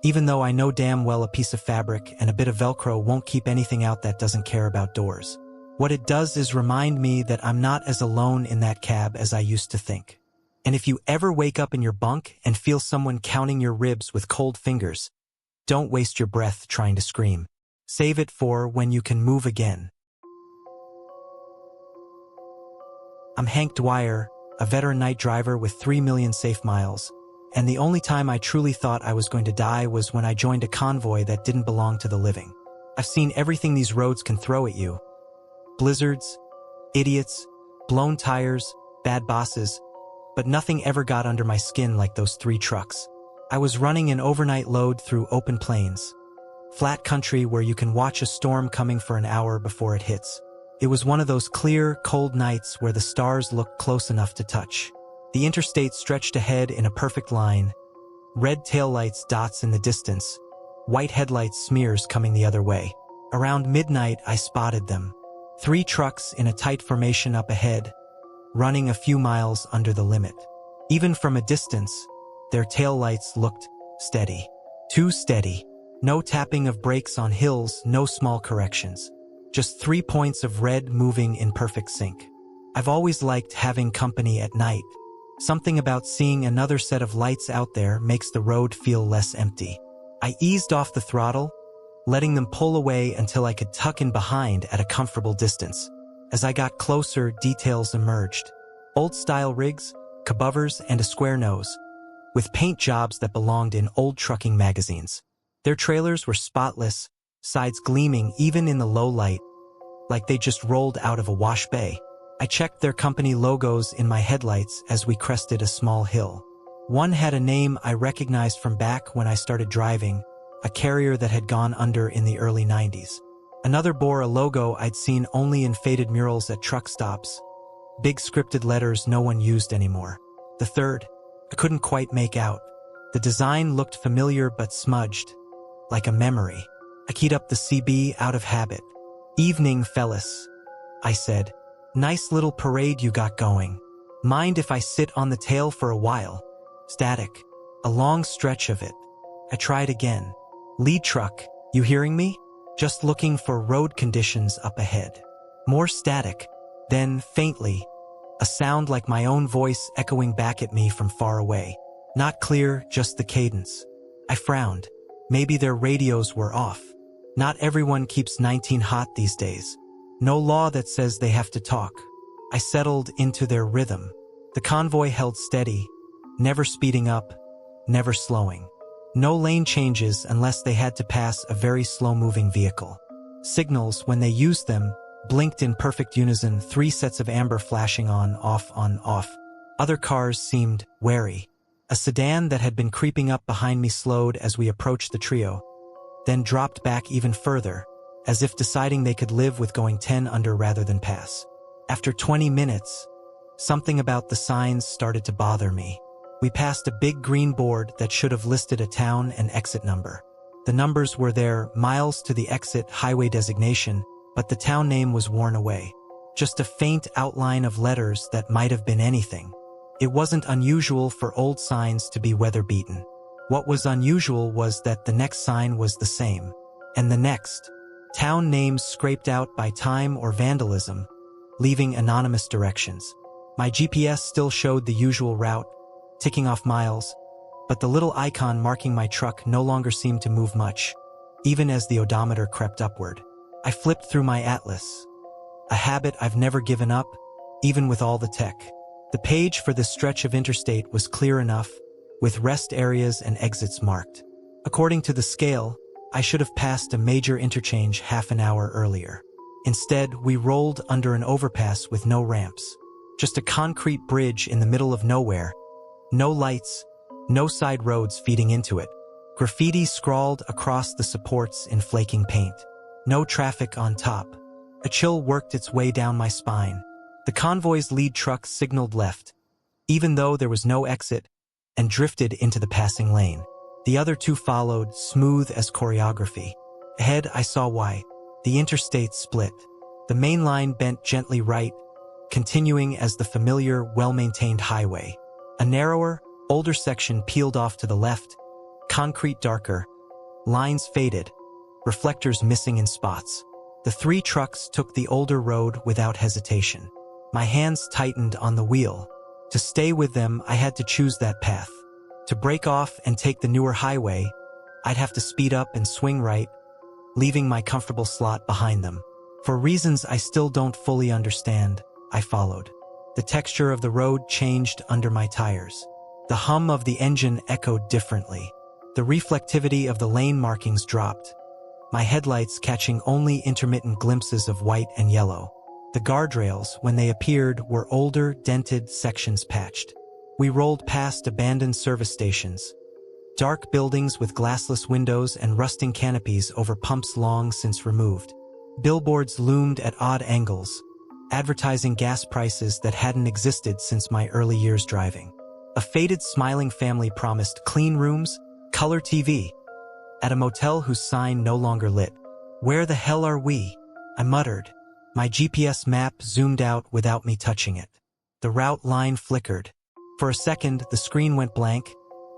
even though I know damn well a piece of fabric and a bit of Velcro won't keep anything out that doesn't care about doors. What it does is remind me that I'm not as alone in that cab as I used to think. And if you ever wake up in your bunk and feel someone counting your ribs with cold fingers, don't waste your breath trying to scream. Save it for when you can move again. I'm Hank Dwyer, a veteran night driver with 3 million safe miles, and the only time I truly thought I was going to die was when I joined a convoy that didn't belong to the living. I've seen everything these roads can throw at you. Blizzards, idiots, blown tires, bad bosses, but nothing ever got under my skin like those 3 trucks. I was running an overnight load through open plains, flat country where you can watch a storm coming for an hour before it hits. It was one of those clear, cold nights where the stars looked close enough to touch. The interstate stretched ahead in a perfect line, red taillights dots in the distance, white headlights smears coming the other way. Around midnight, I spotted them. 3 trucks in a tight formation up ahead, running a few miles under the limit. Even from a distance, their taillights looked steady. Too steady. No tapping of brakes on hills, no small corrections. Just 3 points of red moving in perfect sync. I've always liked having company at night. Something about seeing another set of lights out there makes the road feel less empty. I eased off the throttle, letting them pull away until I could tuck in behind at a comfortable distance. As I got closer, details emerged. Old-style rigs, cabovers, and a square nose, with paint jobs that belonged in old trucking magazines. Their trailers were spotless, sides gleaming even in the low light, like they just rolled out of a wash bay. I checked their company logos in my headlights as we crested a small hill. One had a name I recognized from back when I started driving, a carrier that had gone under in the early 90s. Another bore a logo I'd seen only in faded murals at truck stops, big scripted letters no one used anymore. The third, I couldn't quite make out. The design looked familiar but smudged, like a memory. I keyed up the CB out of habit. "Evening, fellas," I said. "Nice little parade you got going. Mind if I sit on the tail for a while?" Static. A long stretch of it. I tried again. "Lead truck, you hearing me? Just looking for road conditions up ahead." More static. Then, faintly, a sound like my own voice echoing back at me from far away. Not clear, just the cadence. I frowned. Maybe their radios were off. Not everyone keeps 19 hot these days. No law that says they have to talk. I settled into their rhythm. The convoy held steady, never speeding up, never slowing. No lane changes unless they had to pass a very slow-moving vehicle. Signals, when they used them, blinked in perfect unison, 3 sets of amber flashing on, off, on, off. Other cars seemed wary. A sedan that had been creeping up behind me slowed as we approached the trio, then dropped back even further, as if deciding they could live with going 10 under rather than pass. After 20 minutes, something about the signs started to bother me. We passed a big green board that should have listed a town and exit number. The numbers were there, miles to the exit highway designation, but the town name was worn away. Just a faint outline of letters that might have been anything. It wasn't unusual for old signs to be weather-beaten. What was unusual was that the next sign was the same. And the next. Town names scraped out by time or vandalism, leaving anonymous directions. My GPS still showed the usual route, ticking off miles, but the little icon marking my truck no longer seemed to move much, even as the odometer crept upward. I flipped through my atlas, a habit I've never given up, even with all the tech. The page for this stretch of interstate was clear enough, with rest areas and exits marked. According to the scale, I should have passed a major interchange half an hour earlier. Instead, we rolled under an overpass with no ramps. Just a concrete bridge in the middle of nowhere. No lights, no side roads feeding into it. Graffiti scrawled across the supports in flaking paint. No traffic on top. A chill worked its way down my spine. The convoy's lead truck signaled left, even though there was no exit, and drifted into the passing lane. The other two followed, smooth as choreography. Ahead, I saw why. The interstate split. The main line bent gently right, continuing as the familiar, well-maintained highway. A narrower, older section peeled off to the left, concrete darker, lines faded, reflectors missing in spots. The three trucks took the older road without hesitation. My hands tightened on the wheel. To stay with them, I had to choose that path. To break off and take the newer highway, I'd have to speed up and swing right, leaving my comfortable slot behind them. For reasons I still don't fully understand, I followed. The texture of the road changed under my tires. The hum of the engine echoed differently. The reflectivity of the lane markings dropped, my headlights catching only intermittent glimpses of white and yellow. The guardrails, when they appeared, were older, dented sections patched. We rolled past abandoned service stations, dark buildings with glassless windows and rusting canopies over pumps long since removed. Billboards loomed at odd angles, advertising gas prices that hadn't existed since my early years driving. A faded, smiling family promised clean rooms, color TV, at a motel whose sign no longer lit. "Where the hell are we?" I muttered. My GPS map zoomed out without me touching it. The route line flickered. For a second, the screen went blank,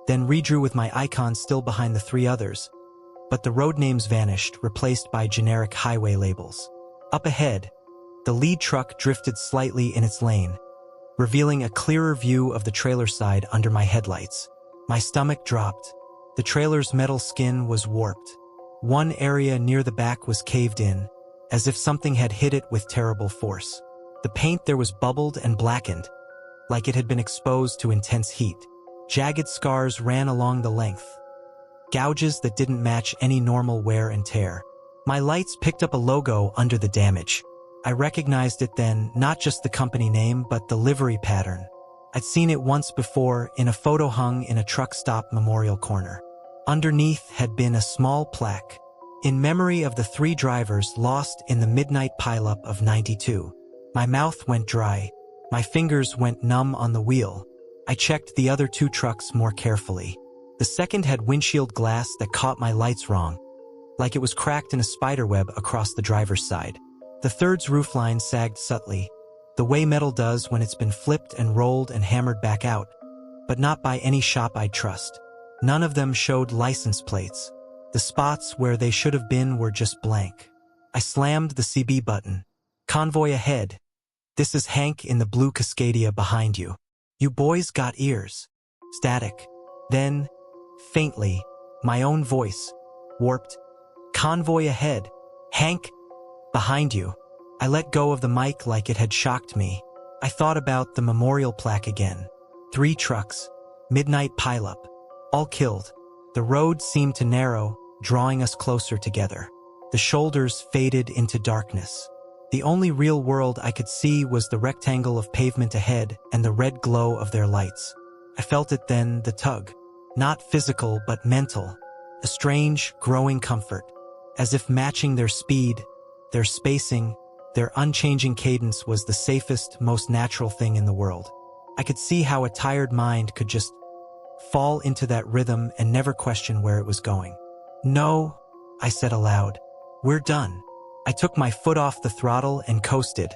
then redrew with my icon still behind the three others. But the road names vanished, replaced by generic highway labels. Up ahead, the lead truck drifted slightly in its lane, revealing a clearer view of the trailer side under my headlights. My stomach dropped. The trailer's metal skin was warped. One area near the back was caved in, as if something had hit it with terrible force. The paint there was bubbled and blackened, like it had been exposed to intense heat. Jagged scars ran along the length, gouges that didn't match any normal wear and tear. My lights picked up a logo under the damage. I recognized it then, not just the company name, but the livery pattern. I'd seen it once before in a photo hung in a truck stop memorial corner. Underneath had been a small plaque, in memory of the three drivers lost in the midnight pileup of '92. My mouth went dry. My fingers went numb on the wheel. I checked the other two trucks more carefully. The second had windshield glass that caught my lights wrong, like it was cracked in a spiderweb across the driver's side. The third's roofline sagged subtly, the way metal does when it's been flipped and rolled and hammered back out, but not by any shop I'd trust. None of them showed license plates. The spots where they should have been were just blank. I slammed the CB button. "Convoy ahead. This is Hank in the blue Cascadia behind you. You boys got ears." Static. Then, faintly, my own voice, warped. "Convoy ahead. Hank, behind you." I let go of the mic like it had shocked me. I thought about the memorial plaque again. 3 trucks. Midnight pileup. All killed. The road seemed to narrow, drawing us closer together. The shoulders faded into darkness. The only real world I could see was the rectangle of pavement ahead and the red glow of their lights. I felt it then, the tug. Not physical, but mental. A strange, growing comfort. As if matching their speed, their spacing, their unchanging cadence was the safest, most natural thing in the world. I could see how a tired mind could just fall into that rhythm and never question where it was going. "No," I said aloud. "We're done." I took my foot off the throttle and coasted,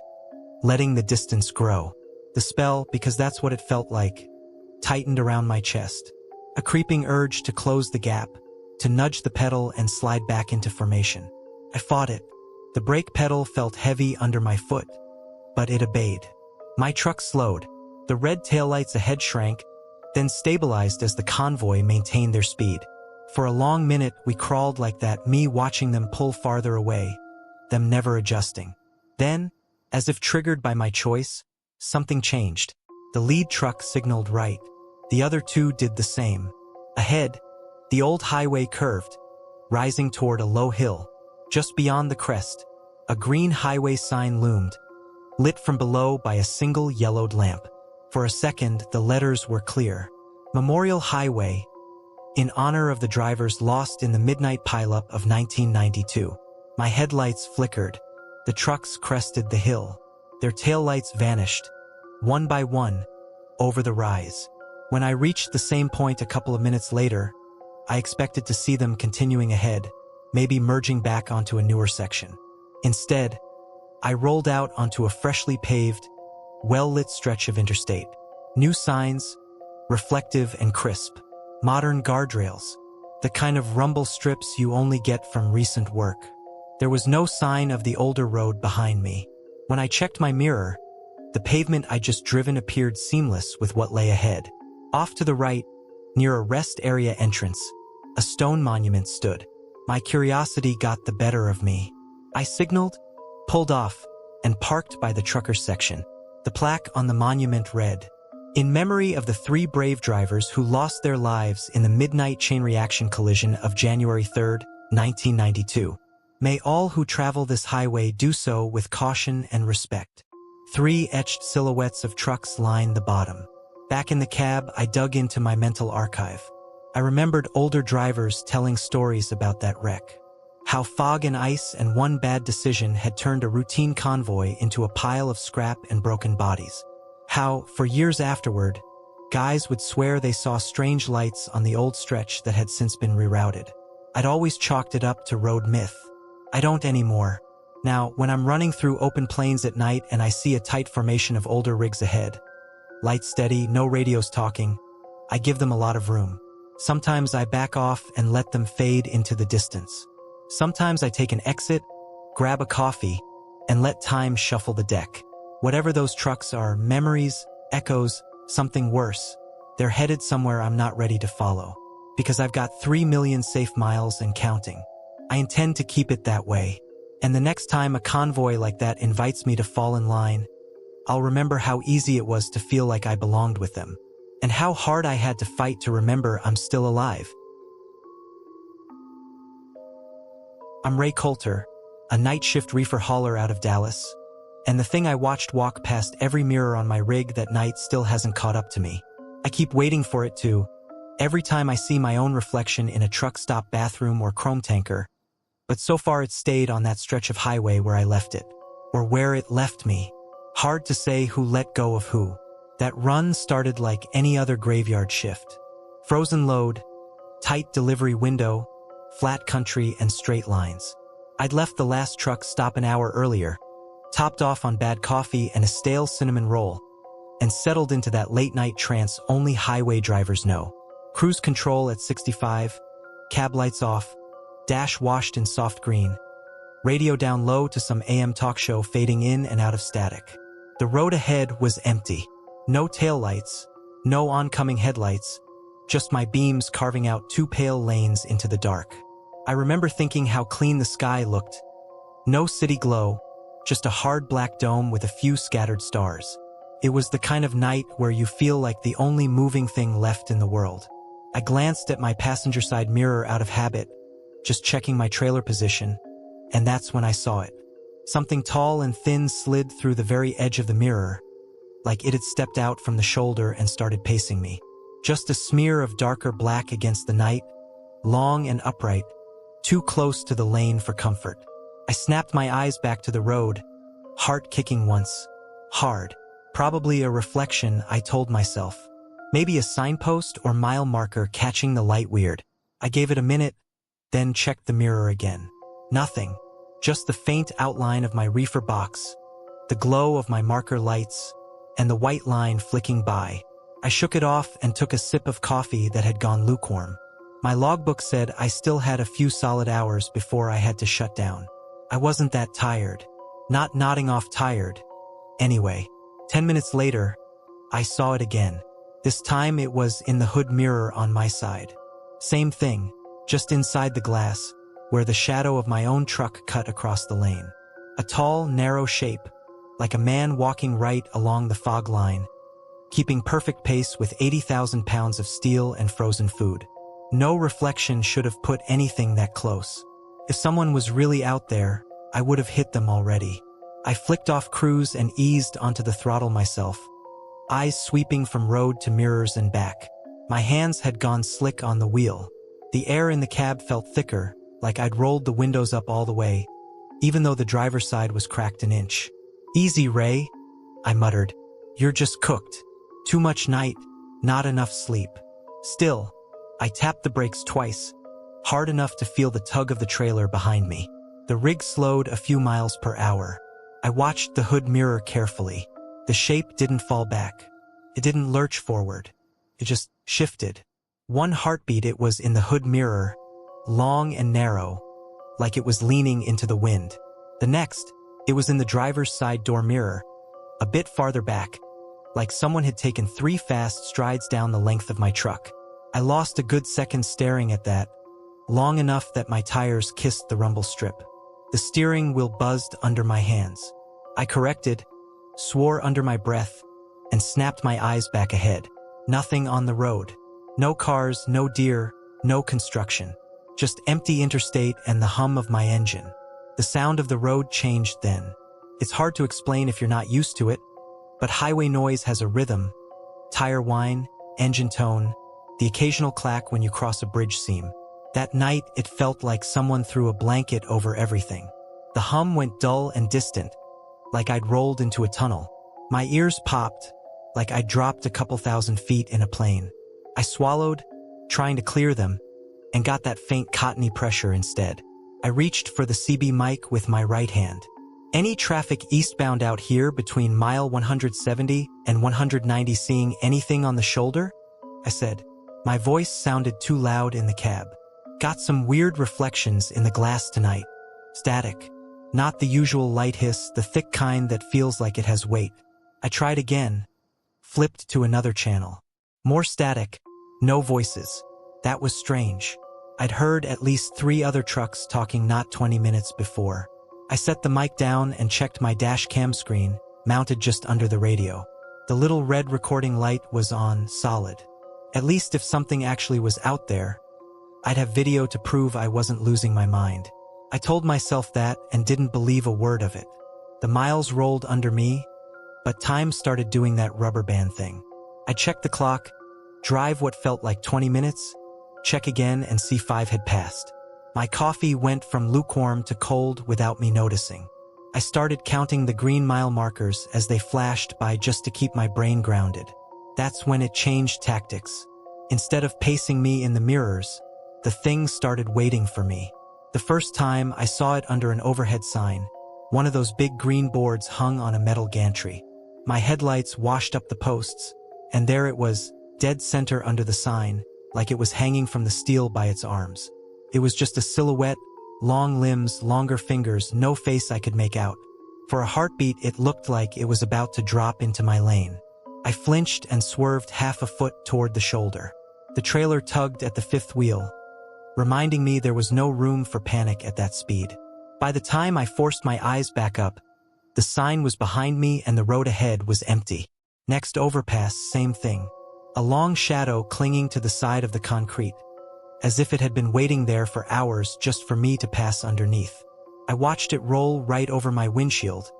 letting the distance grow. The spell, because that's what it felt like, tightened around my chest. A creeping urge to close the gap, to nudge the pedal and slide back into formation. I fought it. The brake pedal felt heavy under my foot, but it obeyed. My truck slowed. The red taillights ahead shrank, then stabilized as the convoy maintained their speed. For a long minute, we crawled like that, me watching them pull farther away, them never adjusting. Then, as if triggered by my choice, something changed. The lead truck signaled right. The other two did the same. Ahead, the old highway curved, rising toward a low hill. Just beyond the crest, a green highway sign loomed, lit from below by a single yellowed lamp. For a second, the letters were clear. Memorial Highway, in honor of the drivers lost in the midnight pileup of 1992. My headlights flickered. The trucks crested the hill. Their taillights vanished, one by one, over the rise. When I reached the same point a couple of minutes later, I expected to see them continuing ahead, maybe merging back onto a newer section. Instead, I rolled out onto a freshly paved, well-lit stretch of interstate. New signs, reflective and crisp. Modern guardrails, the kind of rumble strips you only get from recent work. There was no sign of the older road behind me. When I checked my mirror, the pavement I'd just driven appeared seamless with what lay ahead. Off to the right, near a rest area entrance, a stone monument stood. My curiosity got the better of me. I signaled, pulled off, and parked by the truckers section. The plaque on the monument read, "In memory of the 3 brave drivers who lost their lives in the midnight chain reaction collision of January 3rd, 1992. May all who travel this highway do so with caution and respect." 3 etched silhouettes of trucks lined the bottom. Back in the cab, I dug into my mental archive. I remembered older drivers telling stories about that wreck. How fog and ice and one bad decision had turned a routine convoy into a pile of scrap and broken bodies. How, for years afterward, guys would swear they saw strange lights on the old stretch that had since been rerouted. I'd always chalked it up to road myth. I don't anymore. Now, when I'm running through open plains at night and I see a tight formation of older rigs ahead, lights steady, no radios talking, I give them a lot of room. Sometimes I back off and let them fade into the distance. Sometimes I take an exit, grab a coffee, and let time shuffle the deck. Whatever those trucks are, memories, echoes, something worse, they're headed somewhere I'm not ready to follow. Because I've got 3 million safe miles and counting. I intend to keep it that way. And the next time a convoy like that invites me to fall in line, I'll remember how easy it was to feel like I belonged with them. And how hard I had to fight to remember I'm still alive. I'm Ray Coulter, a night shift reefer hauler out of Dallas, and the thing I watched walk past every mirror on my rig that night still hasn't caught up to me. I keep waiting for it to, every time I see my own reflection in a truck stop bathroom or chrome tanker, but so far it's stayed on that stretch of highway where I left it, or where it left me. Hard to say who let go of who. That run started like any other graveyard shift. Frozen load, tight delivery window, flat country and straight lines. I'd left the last truck stop an hour earlier, topped off on bad coffee and a stale cinnamon roll, and settled into that late-night trance only highway drivers know. Cruise control at 65, cab lights off, dash washed in soft green, radio down low to some AM talk show fading in and out of static. The road ahead was empty. No taillights, no oncoming headlights, just my beams carving out 2 pale lanes into the dark. I remember thinking how clean the sky looked. No city glow, just a hard black dome with a few scattered stars. It was the kind of night where you feel like the only moving thing left in the world. I glanced at my passenger side mirror out of habit, just checking my trailer position, and that's when I saw it. Something tall and thin slid through the very edge of the mirror, like it had stepped out from the shoulder and started pacing me. Just a smear of darker black against the night, long and upright, too close to the lane for comfort. I snapped my eyes back to the road, heart kicking once. Hard. Probably a reflection, I told myself. Maybe a signpost or mile marker catching the light weird. I gave it a minute, then checked the mirror again. Nothing. Just the faint outline of my reefer box, the glow of my marker lights, and the white line flicking by. I shook it off and took a sip of coffee that had gone lukewarm. My logbook said I still had a few solid hours before I had to shut down. I wasn't that tired. Not nodding off tired. Anyway, 10 minutes later, I saw it again. This time it was in the hood mirror on my side. Same thing, just inside the glass, where the shadow of my own truck cut across the lane. A tall, narrow shape, like a man walking right along the fog line, keeping perfect pace with 80,000 pounds of steel and frozen food. No reflection should have put anything that close. If someone was really out there, I would have hit them already. I flicked off cruise and eased onto the throttle myself, eyes sweeping from road to mirrors and back. My hands had gone slick on the wheel. The air in the cab felt thicker, like I'd rolled the windows up all the way, even though the driver's side was cracked an inch. "Easy, Ray," I muttered. "You're just cooked. Too much night, not enough sleep." Still, I tapped the brakes twice, hard enough to feel the tug of the trailer behind me. The rig slowed a few miles per hour. I watched the hood mirror carefully. The shape didn't fall back. It didn't lurch forward. It just shifted. One heartbeat it was in the hood mirror, long and narrow, like it was leaning into the wind. The next, it was in the driver's side door mirror, a bit farther back, like someone had taken 3 fast strides down the length of my truck. I lost a good second staring at that, long enough that my tires kissed the rumble strip. The steering wheel buzzed under my hands. I corrected, swore under my breath, and snapped my eyes back ahead. Nothing on the road. No cars, no deer, no construction. Just empty interstate and the hum of my engine. The sound of the road changed then. It's hard to explain if you're not used to it, but highway noise has a rhythm. Tire whine, engine tone, the occasional clack when you cross a bridge seam. That night, it felt like someone threw a blanket over everything. The hum went dull and distant, like I'd rolled into a tunnel. My ears popped, like I'd dropped a couple thousand feet in a plane. I swallowed, trying to clear them, and got that faint cottony pressure instead. I reached for the CB mic with my right hand. "Any traffic eastbound out here between mile 170 and 190 seeing anything on the shoulder?" I said. My voice sounded too loud in the cab. "Got some weird reflections in the glass tonight. Static. Not the usual light hiss, the thick kind that feels like it has weight." I tried again. Flipped to another channel. More static. No voices. That was strange. I'd heard at least 3 other trucks talking not 20 minutes before. I set the mic down and checked my dash cam screen, mounted just under the radio. The little red recording light was on, solid. At least if something actually was out there, I'd have video to prove I wasn't losing my mind. I told myself that and didn't believe a word of it. The miles rolled under me, but time started doing that rubber band thing. I checked the clock, drive what felt like 20 minutes, check again and see 5 had passed. My coffee went from lukewarm to cold without me noticing. I started counting the green mile markers as they flashed by just to keep my brain grounded. That's when it changed tactics. Instead of pacing me in the mirrors, the thing started waiting for me. The first time I saw it under an overhead sign, one of those big green boards hung on a metal gantry. My headlights washed up the posts, and there it was, dead center under the sign, like it was hanging from the steel by its arms. It was just a silhouette, long limbs, longer fingers, no face I could make out. For a heartbeat, it looked like it was about to drop into my lane. I flinched and swerved half a foot toward the shoulder. The trailer tugged at the 5th wheel, reminding me there was no room for panic at that speed. By the time I forced my eyes back up, the sign was behind me and the road ahead was empty. Next overpass, same thing. A long shadow clinging to the side of the concrete, as if it had been waiting there for hours just for me to pass underneath. I watched it roll right over my windshield,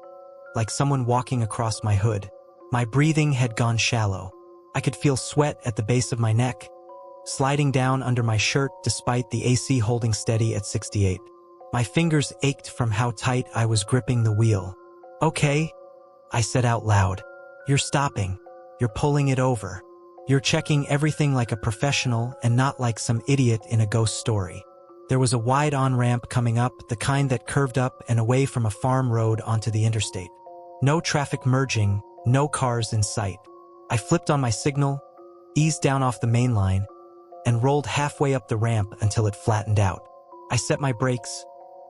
like someone walking across my hood. My breathing had gone shallow. I could feel sweat at the base of my neck, sliding down under my shirt despite the AC holding steady at 68. My fingers ached from how tight I was gripping the wheel. "Okay," I said out loud. "You're stopping. You're pulling it over. You're checking everything like a professional and not like some idiot in a ghost story." There was a wide on-ramp coming up, the kind that curved up and away from a farm road onto the interstate. No traffic merging, no cars in sight. I flipped on my signal, eased down off the main line, and rolled halfway up the ramp until it flattened out. I set my brakes,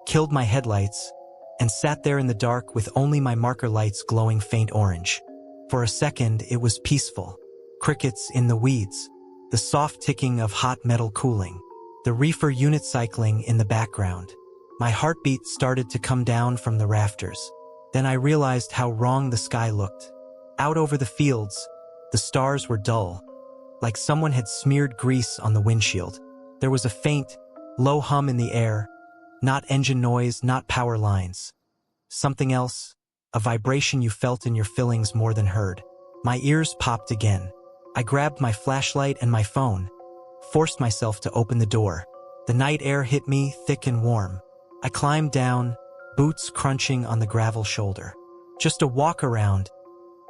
killed my headlights, and sat there in the dark with only my marker lights glowing faint orange. For a second, it was peaceful. Crickets in the weeds, the soft ticking of hot metal cooling, the reefer unit cycling in the background. My heartbeat started to come down from the rafters. Then I realized how wrong the sky looked. Out over the fields, the stars were dull, like someone had smeared grease on the windshield. There was a faint, low hum in the air, not engine noise, not power lines. Something else, a vibration you felt in your fillings more than heard. My ears popped again. I grabbed my flashlight and my phone, forced myself to open the door. The night air hit me thick and warm. I climbed down, boots crunching on the gravel shoulder. "Just a walk around,"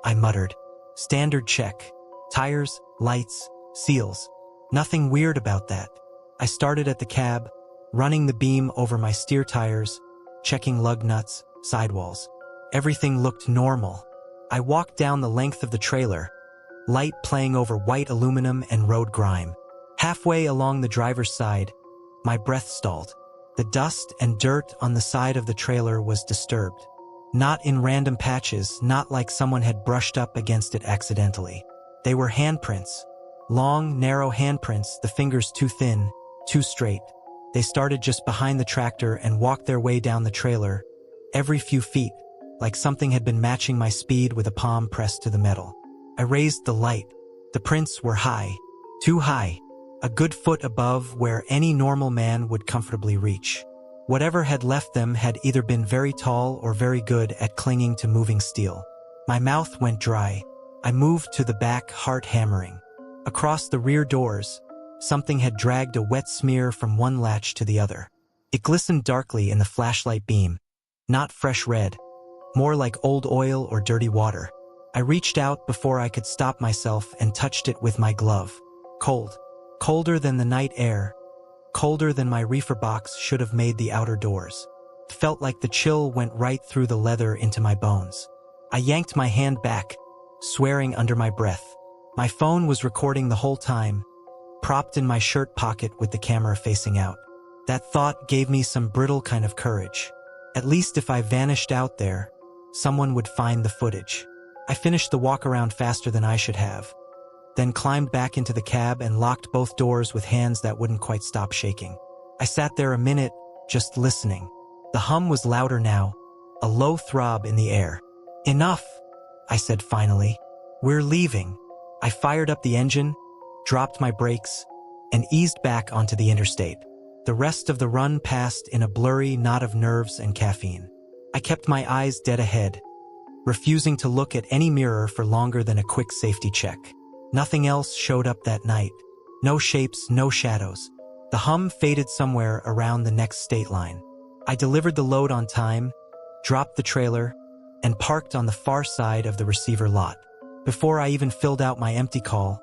I muttered. "Standard check. Tires, lights, seals. Nothing weird about that." I started at the cab, running the beam over my steer tires, checking lug nuts, sidewalls. Everything looked normal. I walked down the length of the trailer, light playing over white aluminum and road grime. Halfway along the driver's side, my breath stalled. The dust and dirt on the side of the trailer was disturbed. Not in random patches, not like someone had brushed up against it accidentally. They were handprints. Long, narrow handprints, the fingers too thin, too straight. They started just behind the tractor and walked their way down the trailer, every few feet, like something had been matching my speed with a palm pressed to the metal. I raised the light. The prints were high, too high, a good foot above where any normal man would comfortably reach. Whatever had left them had either been very tall or very good at clinging to moving steel. My mouth went dry. I moved to the back, heart hammering. Across the rear doors, something had dragged a wet smear from one latch to the other. It glistened darkly in the flashlight beam, not fresh red, more like old oil or dirty water. I reached out before I could stop myself and touched it with my glove. Cold. Colder than the night air. Colder than my reefer box should have made the outer doors. It felt like the chill went right through the leather into my bones. I yanked my hand back, swearing under my breath. My phone was recording the whole time, propped in my shirt pocket with the camera facing out. That thought gave me some brittle kind of courage. At least if I vanished out there, someone would find the footage. I finished the walk around faster than I should have, then climbed back into the cab and locked both doors with hands that wouldn't quite stop shaking. I sat there a minute, just listening. The hum was louder now, a low throb in the air. "Enough," I said finally. "We're leaving." I fired up the engine, dropped my brakes, and eased back onto the interstate. The rest of the run passed in a blurry knot of nerves and caffeine. I kept my eyes dead ahead, refusing to look at any mirror for longer than a quick safety check. Nothing else showed up that night. No shapes, no shadows. The hum faded somewhere around the next state line. I delivered the load on time, dropped the trailer, and parked on the far side of the receiver lot. Before I even filled out my empty call,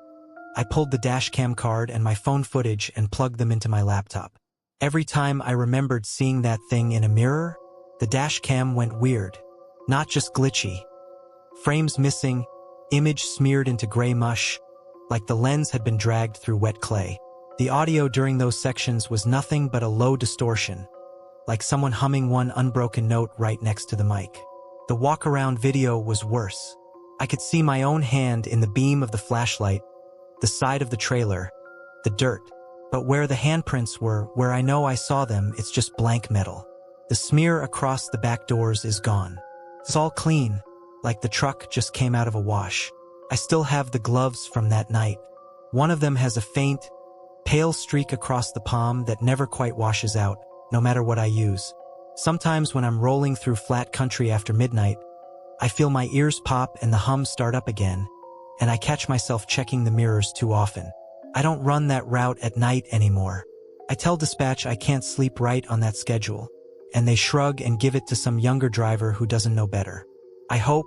I pulled the dashcam card and my phone footage and plugged them into my laptop. Every time I remembered seeing that thing in a mirror, the dashcam went weird. Not just glitchy. Frames missing, image smeared into gray mush, like the lens had been dragged through wet clay. The audio during those sections was nothing but a low distortion, like someone humming one unbroken note right next to the mic. The walk-around video was worse. I could see my own hand in the beam of the flashlight, the side of the trailer, the dirt. But where the handprints were, where I know I saw them, it's just blank metal. The smear across the back doors is gone. It's all clean, like the truck just came out of a wash. I still have the gloves from that night. One of them has a faint, pale streak across the palm that never quite washes out, no matter what I use. Sometimes when I'm rolling through flat country after midnight, I feel my ears pop and the hum start up again, and I catch myself checking the mirrors too often. I don't run that route at night anymore. I tell dispatch I can't sleep right on that schedule, and they shrug and give it to some younger driver who doesn't know better. I hope,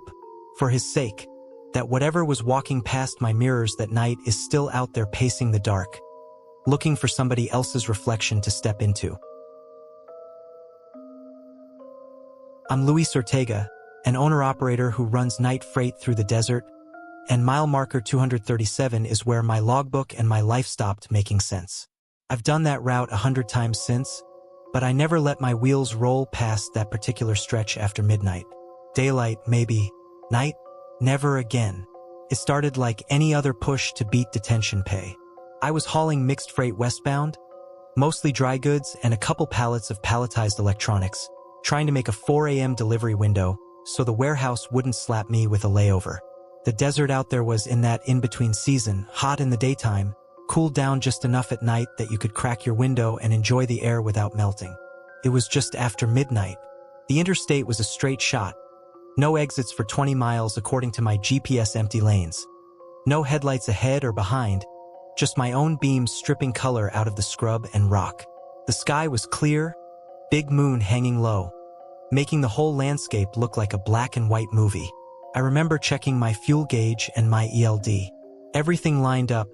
for his sake, that whatever was walking past my mirrors that night is still out there pacing the dark, looking for somebody else's reflection to step into. I'm Luis Ortega, an owner-operator who runs night freight through the desert, and mile marker 237 is where my logbook and my life stopped making sense. I've done that route 100 times since, but I never let my wheels roll past that particular stretch after midnight. Daylight, maybe. Night? Never again. It started like any other push to beat detention pay. I was hauling mixed freight westbound, mostly dry goods and a couple pallets of palletized electronics, trying to make a 4 a.m. delivery window so the warehouse wouldn't slap me with a layover. The desert out there was in that in-between season, hot in the daytime, cooled down just enough at night that you could crack your window and enjoy the air without melting. It was just after midnight. The interstate was a straight shot. No exits for 20 miles according to my GPS empty lanes. No headlights ahead or behind, just my own beams stripping color out of the scrub and rock. The sky was clear, big moon hanging low, making the whole landscape look like a black and white movie. I remember checking my fuel gauge and my ELD. Everything lined up.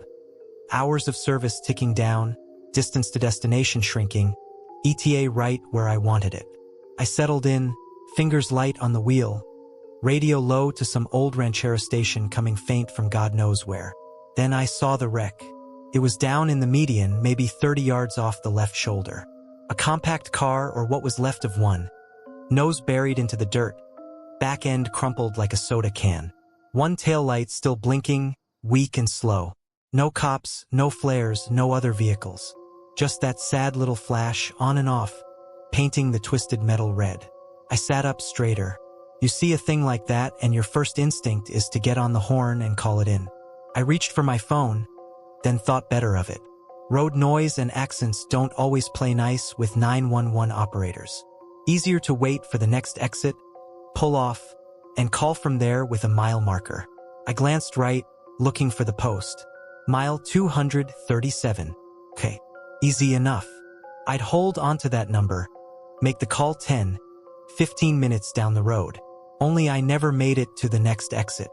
Hours of service ticking down, distance to destination shrinking, ETA right where I wanted it. I settled in, fingers light on the wheel, radio low to some old ranchera station coming faint from God knows where. Then I saw the wreck. It was down in the median, maybe 30 yards off the left shoulder. A compact car, or what was left of one, nose buried into the dirt, back end crumpled like a soda can. One taillight still blinking, weak and slow. No cops, no flares, no other vehicles. Just that sad little flash, on and off, painting the twisted metal red. I sat up straighter. You see a thing like that and your first instinct is to get on the horn and call it in. I reached for my phone, then thought better of it. Road noise and accents don't always play nice with 911 operators. Easier to wait for the next exit, pull off, and call from there with a mile marker. I glanced right, looking for the post. Mile 237. Okay, easy enough. I'd hold onto that number, make the call 10, 15 minutes down the road. Only I never made it to the next exit.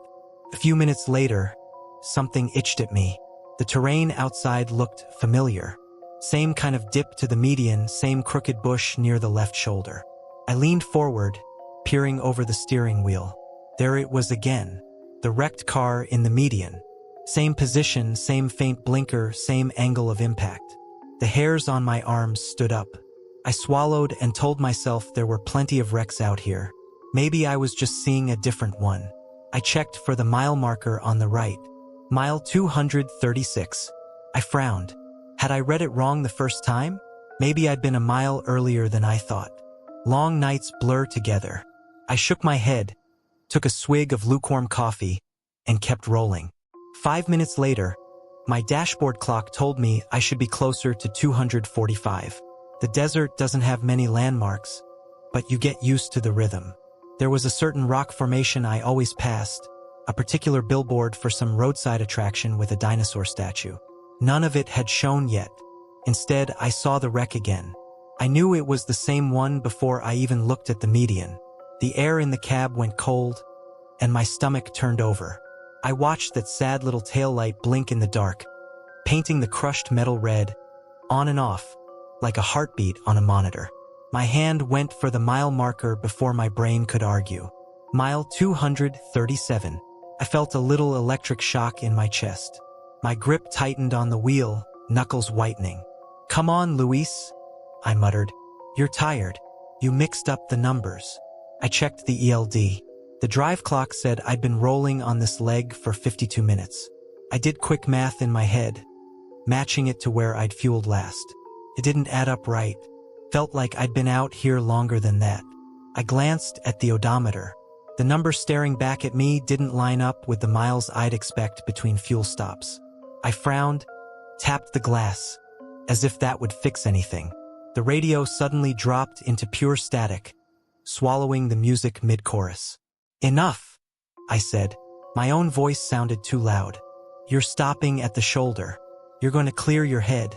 A few minutes later, something itched at me. The terrain outside looked familiar. Same kind of dip to the median, same crooked bush near the left shoulder. I leaned forward, peering over the steering wheel. There it was again, the wrecked car in the median. Same position, same faint blinker, same angle of impact. The hairs on my arms stood up. I swallowed and told myself there were plenty of wrecks out here. Maybe I was just seeing a different one. I checked for the mile marker on the right. Mile 236. I frowned. Had I read it wrong the first time? Maybe I'd been a mile earlier than I thought. Long nights blur together. I shook my head, took a swig of lukewarm coffee, and kept rolling. 5 minutes later, my dashboard clock told me I should be closer to 245. The desert doesn't have many landmarks, but you get used to the rhythm. There was a certain rock formation I always passed, a particular billboard for some roadside attraction with a dinosaur statue. None of it had shown yet. Instead, I saw the wreck again. I knew it was the same one before I even looked at the median. The air in the cab went cold, and my stomach turned over. I watched that sad little taillight blink in the dark, painting the crushed metal red, on and off, like a heartbeat on a monitor. My hand went for the mile marker before my brain could argue. Mile 237. I felt a little electric shock in my chest. My grip tightened on the wheel, knuckles whitening. "Come on, Luis," I muttered. "You're tired. You mixed up the numbers." I checked the ELD. The drive clock said I'd been rolling on this leg for 52 minutes. I did quick math in my head, matching it to where I'd fueled last. It didn't add up right. Felt like I'd been out here longer than that. I glanced at the odometer. The number staring back at me didn't line up with the miles I'd expect between fuel stops. I frowned, tapped the glass, as if that would fix anything. The radio suddenly dropped into pure static, swallowing the music mid-chorus. "Enough," I said. My own voice sounded too loud. You're stopping at the shoulder. You're going to clear your head.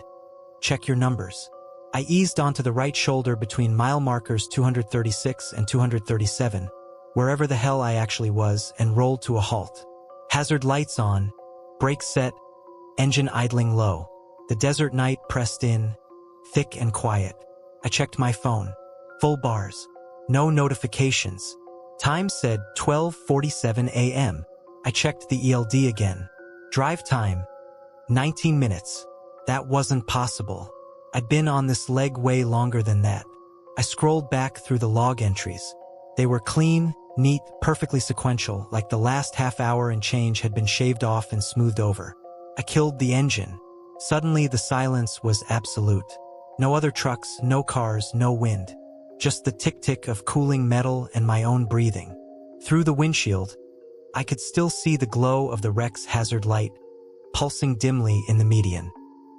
Check your numbers. I eased onto the right shoulder between mile markers 236 and 237, wherever the hell I actually was, and rolled to a halt. Hazard lights on, brakes set, engine idling low. The desert night pressed in, thick and quiet. I checked my phone. Full bars. No notifications. Time said 12:47 a.m. I checked the ELD again. Drive time, 19 minutes. That wasn't possible. I'd been on this leg way longer than that. I scrolled back through the log entries. They were clean, neat, perfectly sequential, like the last half hour and change had been shaved off and smoothed over. I killed the engine. Suddenly the silence was absolute. No other trucks, no cars, no wind. Just the tick-tick of cooling metal and my own breathing. Through the windshield, I could still see the glow of the wreck's hazard light, pulsing dimly in the median.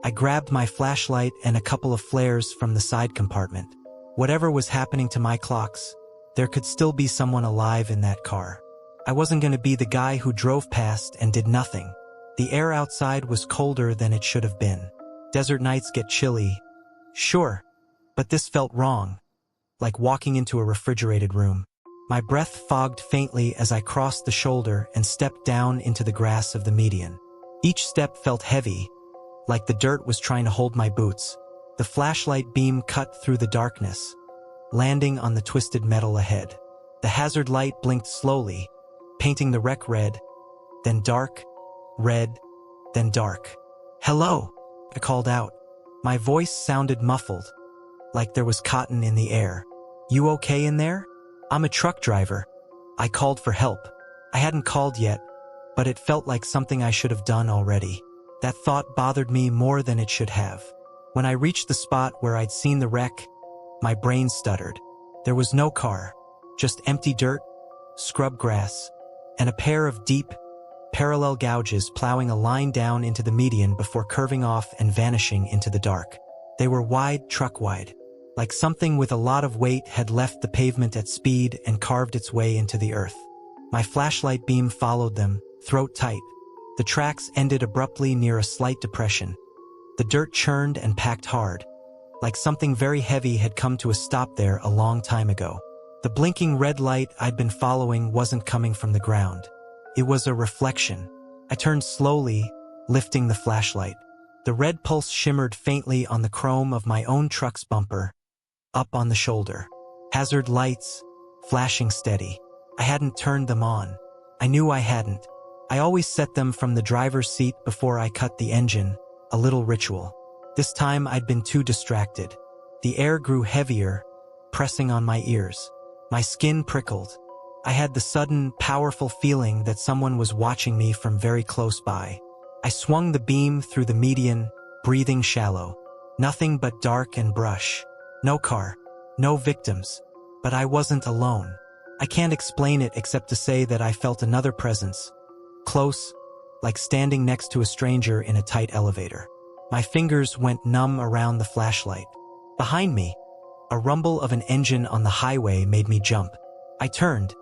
I grabbed my flashlight and a couple of flares from the side compartment. Whatever was happening to my clocks, there could still be someone alive in that car. I wasn't going to be the guy who drove past and did nothing. The air outside was colder than it should have been. Desert nights get chilly. Sure, but this felt wrong, like walking into a refrigerated room. My breath fogged faintly as I crossed the shoulder and stepped down into the grass of the median. Each step felt heavy, like the dirt was trying to hold my boots. The flashlight beam cut through the darkness, landing on the twisted metal ahead. The hazard light blinked slowly, painting the wreck red, then dark, red, then dark. "Hello," I called out. My voice sounded muffled, like there was cotton in the air. "You okay in there?" "I'm a truck driver." I called for help. I hadn't called yet, but it felt like something I should have done already. That thought bothered me more than it should have. When I reached the spot where I'd seen the wreck, my brain stuttered. There was no car, just empty dirt, scrub grass, and a pair of deep, parallel gouges plowing a line down into the median before curving off and vanishing into the dark. They were wide, truck-wide, like something with a lot of weight had left the pavement at speed and carved its way into the earth. My flashlight beam followed them, throat tight. The tracks ended abruptly near a slight depression. The dirt churned and packed hard, like something very heavy had come to a stop there a long time ago. The blinking red light I'd been following wasn't coming from the ground. It was a reflection. I turned slowly, lifting the flashlight. The red pulse shimmered faintly on the chrome of my own truck's bumper, up on the shoulder. Hazard lights, flashing steady. I hadn't turned them on. I knew I hadn't. I always set them from the driver's seat before I cut the engine, a little ritual. This time I'd been too distracted. The air grew heavier, pressing on my ears. My skin prickled. I had the sudden, powerful feeling that someone was watching me from very close by. I swung the beam through the median, breathing shallow. Nothing but dark and brush. No car, no victims. But I wasn't alone. I can't explain it except to say that I felt another presence. Close, like standing next to a stranger in a tight elevator. My fingers went numb around the flashlight. Behind me, a rumble of an engine on the highway made me jump. I turned,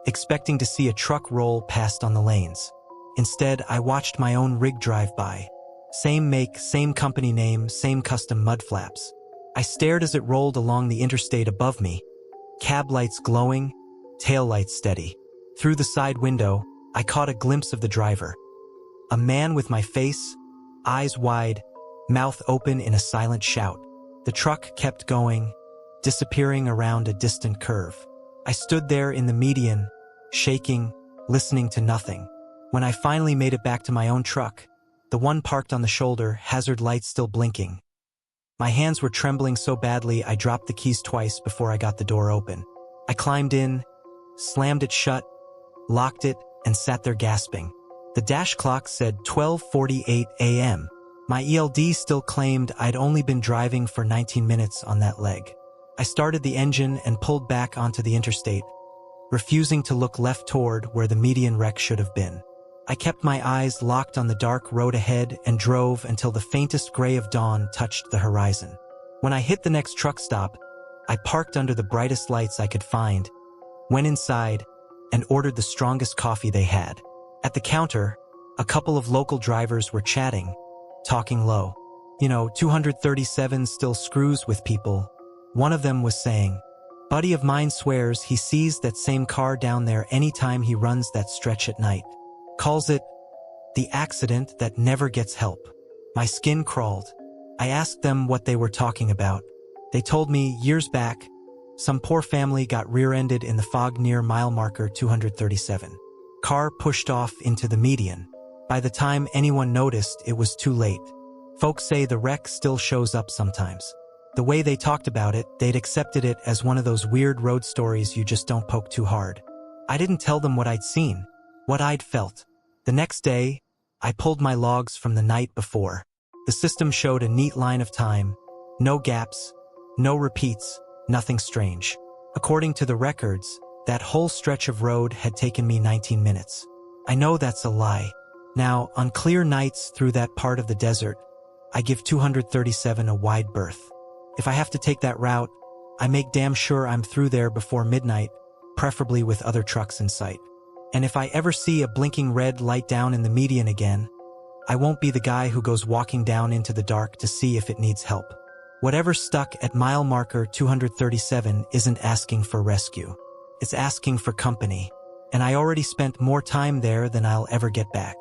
expecting to see a truck roll past on the lanes. Instead, I watched my own rig drive by. Same make, same company name, same custom mud flaps. I stared as it rolled along the interstate above me, cab lights glowing, tail lights steady. Through the side window, I caught a glimpse of the driver. A man with my face, eyes wide, mouth open in a silent shout. The truck kept going, disappearing around a distant curve. I stood there in the median, shaking, listening to nothing. When I finally made it back to my own truck, the one parked on the shoulder, hazard lights still blinking. My hands were trembling so badly I dropped the keys twice before I got the door open. I climbed in, slammed it shut, locked it, and sat there gasping. The dash clock said 12:48 a.m. My ELD still claimed I'd only been driving for 19 minutes on that leg. I started the engine and pulled back onto the interstate, refusing to look left toward where the median wreck should have been. I kept my eyes locked on the dark road ahead and drove until the faintest gray of dawn touched the horizon. When I hit the next truck stop, I parked under the brightest lights I could find, went inside, and ordered the strongest coffee they had. At the counter, a couple of local drivers were chatting, talking low. 237 still screws with people. One of them was saying, "Buddy of mine swears he sees that same car down there anytime he runs that stretch at night. Calls it the accident that never gets help." My skin crawled. I asked them what they were talking about. They told me years back, some poor family got rear-ended in the fog near mile marker 237. Car pushed off into the median. By the time anyone noticed, it was too late. Folks say the wreck still shows up sometimes. The way they talked about it, they'd accepted it as one of those weird road stories you just don't poke too hard. I didn't tell them what I'd seen, what I'd felt. The next day, I pulled my logs from the night before. The system showed a neat line of time, no gaps, no repeats, nothing strange. According to the records, that whole stretch of road had taken me 19 minutes. I know that's a lie. Now, on clear nights through that part of the desert, I give 237 a wide berth. If I have to take that route, I make damn sure I'm through there before midnight, preferably with other trucks in sight. And if I ever see a blinking red light down in the median again, I won't be the guy who goes walking down into the dark to see if it needs help. Whatever's stuck at mile marker 237 isn't asking for rescue. It's asking for company. And I already spent more time there than I'll ever get back.